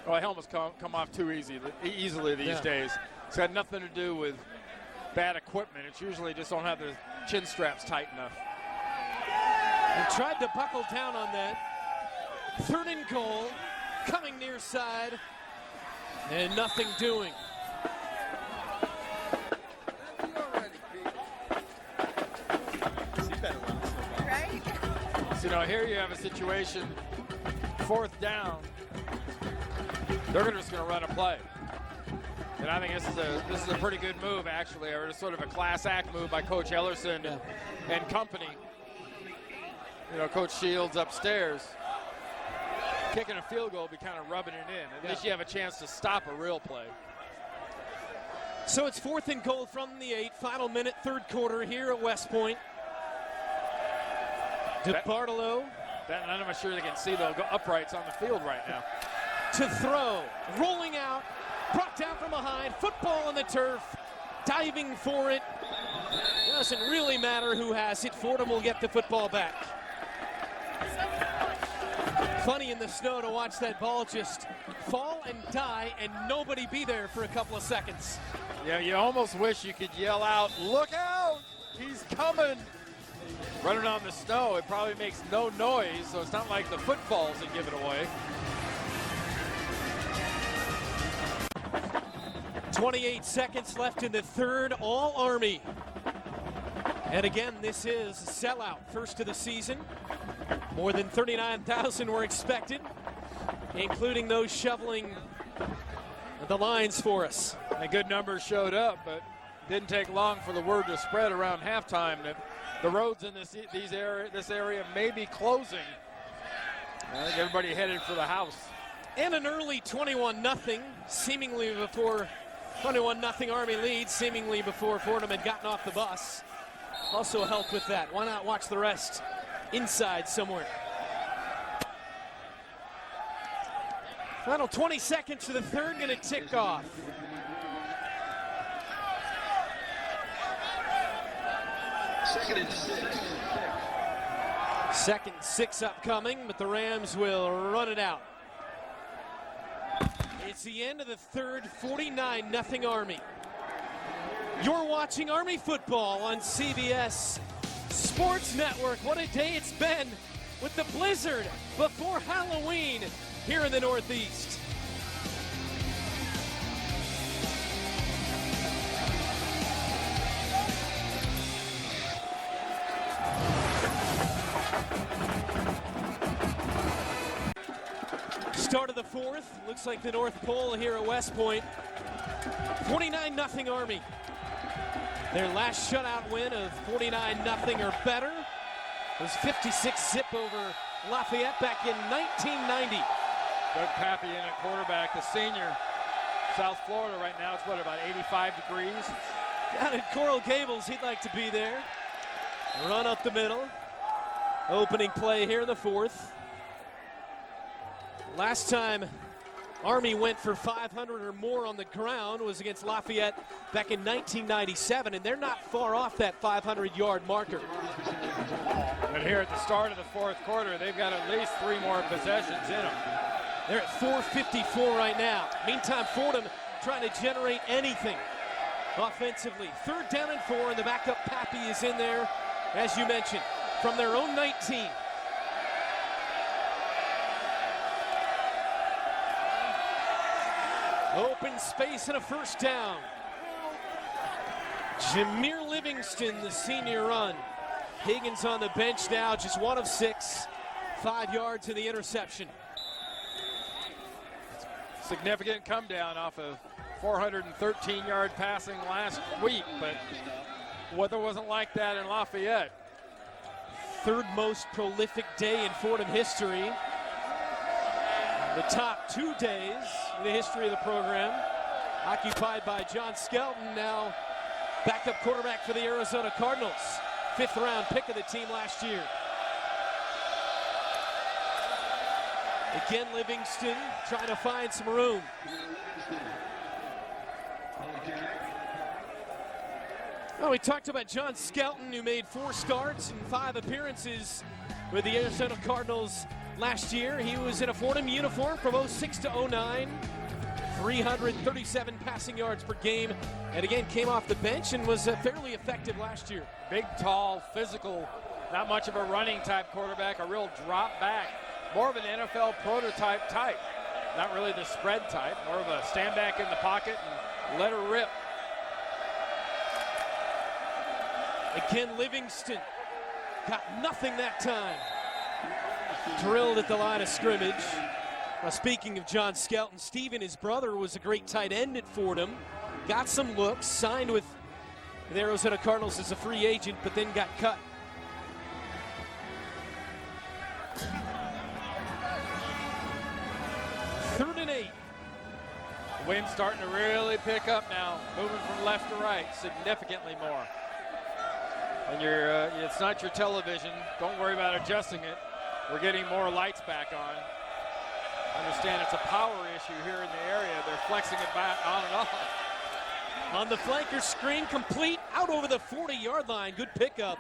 Well, helmets come off too easily these days. It's got nothing to do with bad equipment. It's usually just don't have the chin straps tight enough. And tried to buckle down on that. 3rd and goal, coming near side, and nothing doing. So, you know, here you have a situation, 4th down. They're just going to run a play. And I think this is a pretty good move, actually, or it's sort of a class act move by Coach Ellerson and company. You know, Coach Shields upstairs. Kicking a field goal, be kind of rubbing it in. At least you have a chance to stop a real play. So it's 4th and goal from the 8. Final minute, 3rd quarter here at West Point. DeBartolo. I'm not sure they can see the uprights on the field right now. To throw, rolling out, brought down from behind, football on the turf, diving for it. Doesn't really matter who has it. Fordham will get the football back. Funny in the snow to watch that ball just fall and die and nobody be there for a couple of seconds. Yeah, you almost wish you could yell out, "Look out, he's coming." Running on the snow, it probably makes no noise, so it's not like the footballs that give it away. 28 seconds left in the 3rd, all Army. And again, this is a sellout, first of the season. More than 39,000 were expected, including those shoveling the lines for us. A good number showed up, but didn't take long for the word to spread around halftime that the roads in this area may be closing. I think everybody headed for the house. And an early 21-0, seemingly before 21-0 Army lead, seemingly before Fordham had gotten off the bus. Also helped with that. Why not watch the rest inside somewhere? Final 20 seconds to the 3rd, going to tick off. Second 6 upcoming, but the Rams will run it out. It's the end of the 3rd, 49-0 Army. You're watching Army football on CBS Sports Network. What a day it's been with the blizzard before Halloween here in the Northeast. Start of the 4th. Looks like the North Pole here at West Point. 49-0 Army. Their last shutout win of 49-0 or better was 56-zip over Lafayette back in 1990. Doug Pappy in at quarterback, the senior. South Florida right now, it's what, about 85 degrees? Down at Coral Gables, he'd like to be there. Run up the middle. Opening play here in the 4th. Last time Army went for 500 or more on the ground was against Lafayette back in 1997, and they're not far off that 500-yard marker. But here at the start of the 4th quarter, they've got at least 3 more possessions in them. They're at 4:54 right now. Meantime, Fordham trying to generate anything offensively. 3rd down and 4, and the backup Pappy is in there, as you mentioned, from their own 19. Open space and a 1st down. Jameer Livingston, the senior run. Higgins on the bench now, just 1 of 6. 5 yards in the interception. Significant come down off of 413-yard passing last week, but weather wasn't like that in Lafayette. 3rd most prolific day in Fordham history. The top 2 days in the history of the program, occupied by John Skelton, now backup quarterback for the Arizona Cardinals. 5th round pick of the team last year. Again, Livingston trying to find some room. Well, we talked about John Skelton, who made 4 starts and 5 appearances with the Arizona Cardinals last year. He was in a Fordham uniform from 06 to 09. 337 passing yards per game, and again came off the bench and was fairly effective last year. Big, tall, physical, not much of a running type quarterback, a real drop back. More of an NFL prototype type. Not really the spread type, more of a stand back in the pocket and let her rip. Again, Livingston got nothing that time. Drilled at the line of scrimmage. Now, speaking of John Skelton, Steven, his brother, was a great tight end at Fordham. Got some looks, signed with the Arizona Cardinals as a free agent, but then got cut. Third and 8. Wind's starting to really pick up now, moving from left to right significantly more. And it's not your television. Don't worry about adjusting it. We're getting more lights back on. Understand it's a power issue here in the area. They're flexing it back on and off. On the flanker screen, complete out over the 40-yard line. Good pickup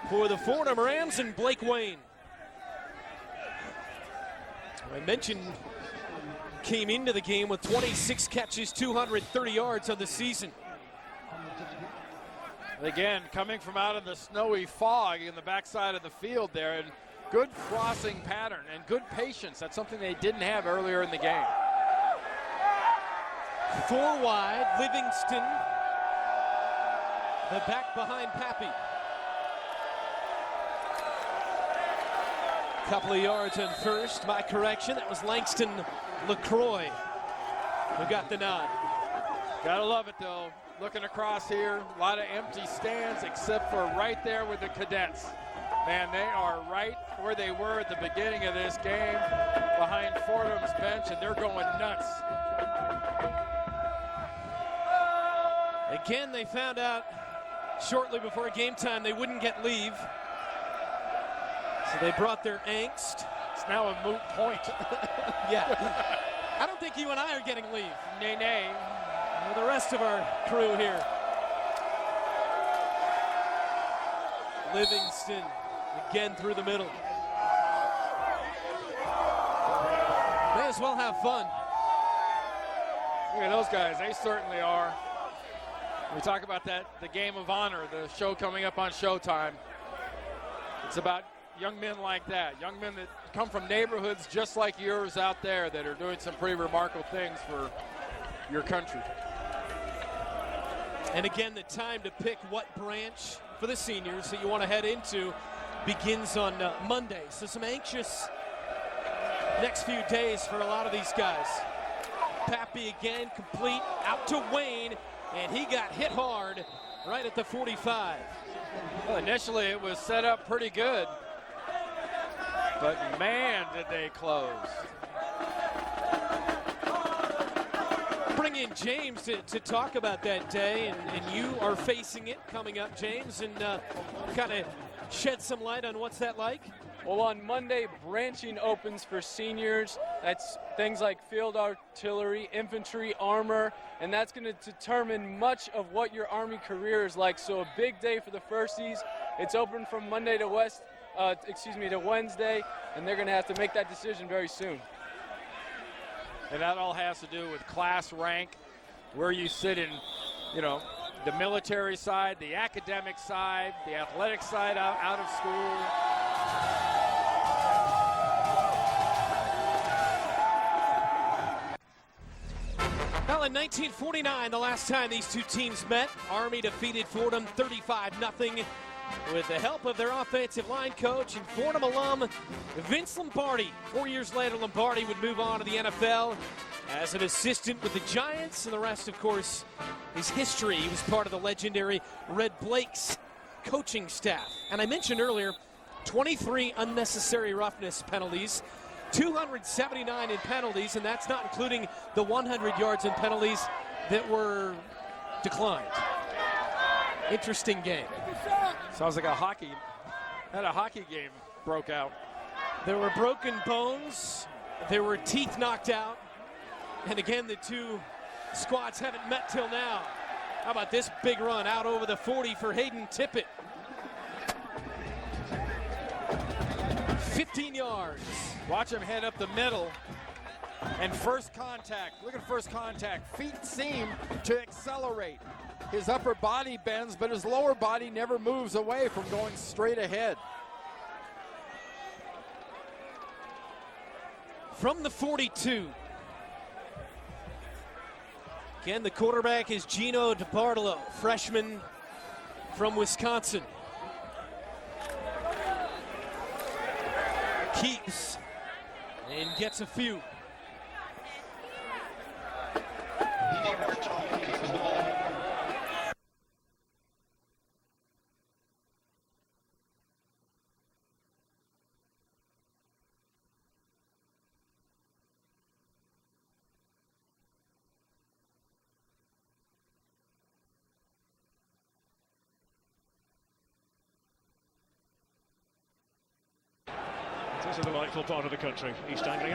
for the Fordham Rams and Blake Wayne. I mentioned came into the game with 26 catches, 230 yards on the season. Again, coming from out of the snowy fog in the backside of the field there, and good crossing pattern and good patience. That's something they didn't have earlier in the game. 4 wide, Livingston, the back behind Pappy. Couple of yards on first. My correction, that was Langston LaCroix who got the nod. Gotta love it though. Looking across here, a lot of empty stands except for right there with the Cadets. Man, they are right where they were at the beginning of this game, behind Fordham's bench, and they're going nuts. Again, they found out shortly before game time they wouldn't get leave. So they brought their angst. It's now a moot point. Yeah. I don't think you and I are getting leave. Nay, nay. Well, the rest of our crew here. Livingston again through the middle. May as well have fun. Look at those guys. They certainly are. We talk about that, the Game of Honor, the show coming up on Showtime. It's about young men like that, young men that come from neighborhoods just like yours out there that are doing some pretty remarkable things for your country. And again, the time to pick what branch for the seniors that you want to head into begins on Monday. So some anxious next few days for a lot of these guys. Pappy again, complete out to Wayne, and he got hit hard right at the 45. Well, initially it was set up pretty good, but man, did they close. Bring in James to talk about that day, and you are facing it coming up, James, and kind of shed some light on what's that like. Well, on Monday, branching opens for seniors. That's things like field artillery, infantry, armor, and that's going to determine much of what your Army career is like. So a big day for the firsties. It's open from Monday to Wednesday, and they're going to have to make that decision very soon. And that all has to do with class rank, where you sit in, the military side, the academic side, the athletic side out of school. Well, in 1949, the last time these two teams met, Army defeated Fordham 35-0 with the help of their offensive line coach and Fordham alum Vince Lombardi. 4 years later, Lombardi would move on to the NFL as an assistant with the Giants, and the rest, of course, is history. He was part of the legendary Red Blake's coaching staff. And I mentioned earlier, 23 unnecessary roughness penalties, 279 in penalties, and that's not including the 100 yards in penalties that were declined. Interesting game. Sounds like a hockey game broke out. There were broken bones There were teeth knocked out. And again, the two squads haven't met till now. How about this big run out over the 40 for Hayden Tippett? 15 yards. Watch him head up the middle. And first contact, look at first contact. Feet seem to accelerate. His upper body bends, but his lower body never moves away from going straight ahead. From the 42. Again, the quarterback is Gino DiBartolo, freshman from Wisconsin. Keeps and gets a few. This is a delightful part of the country, East Anglia.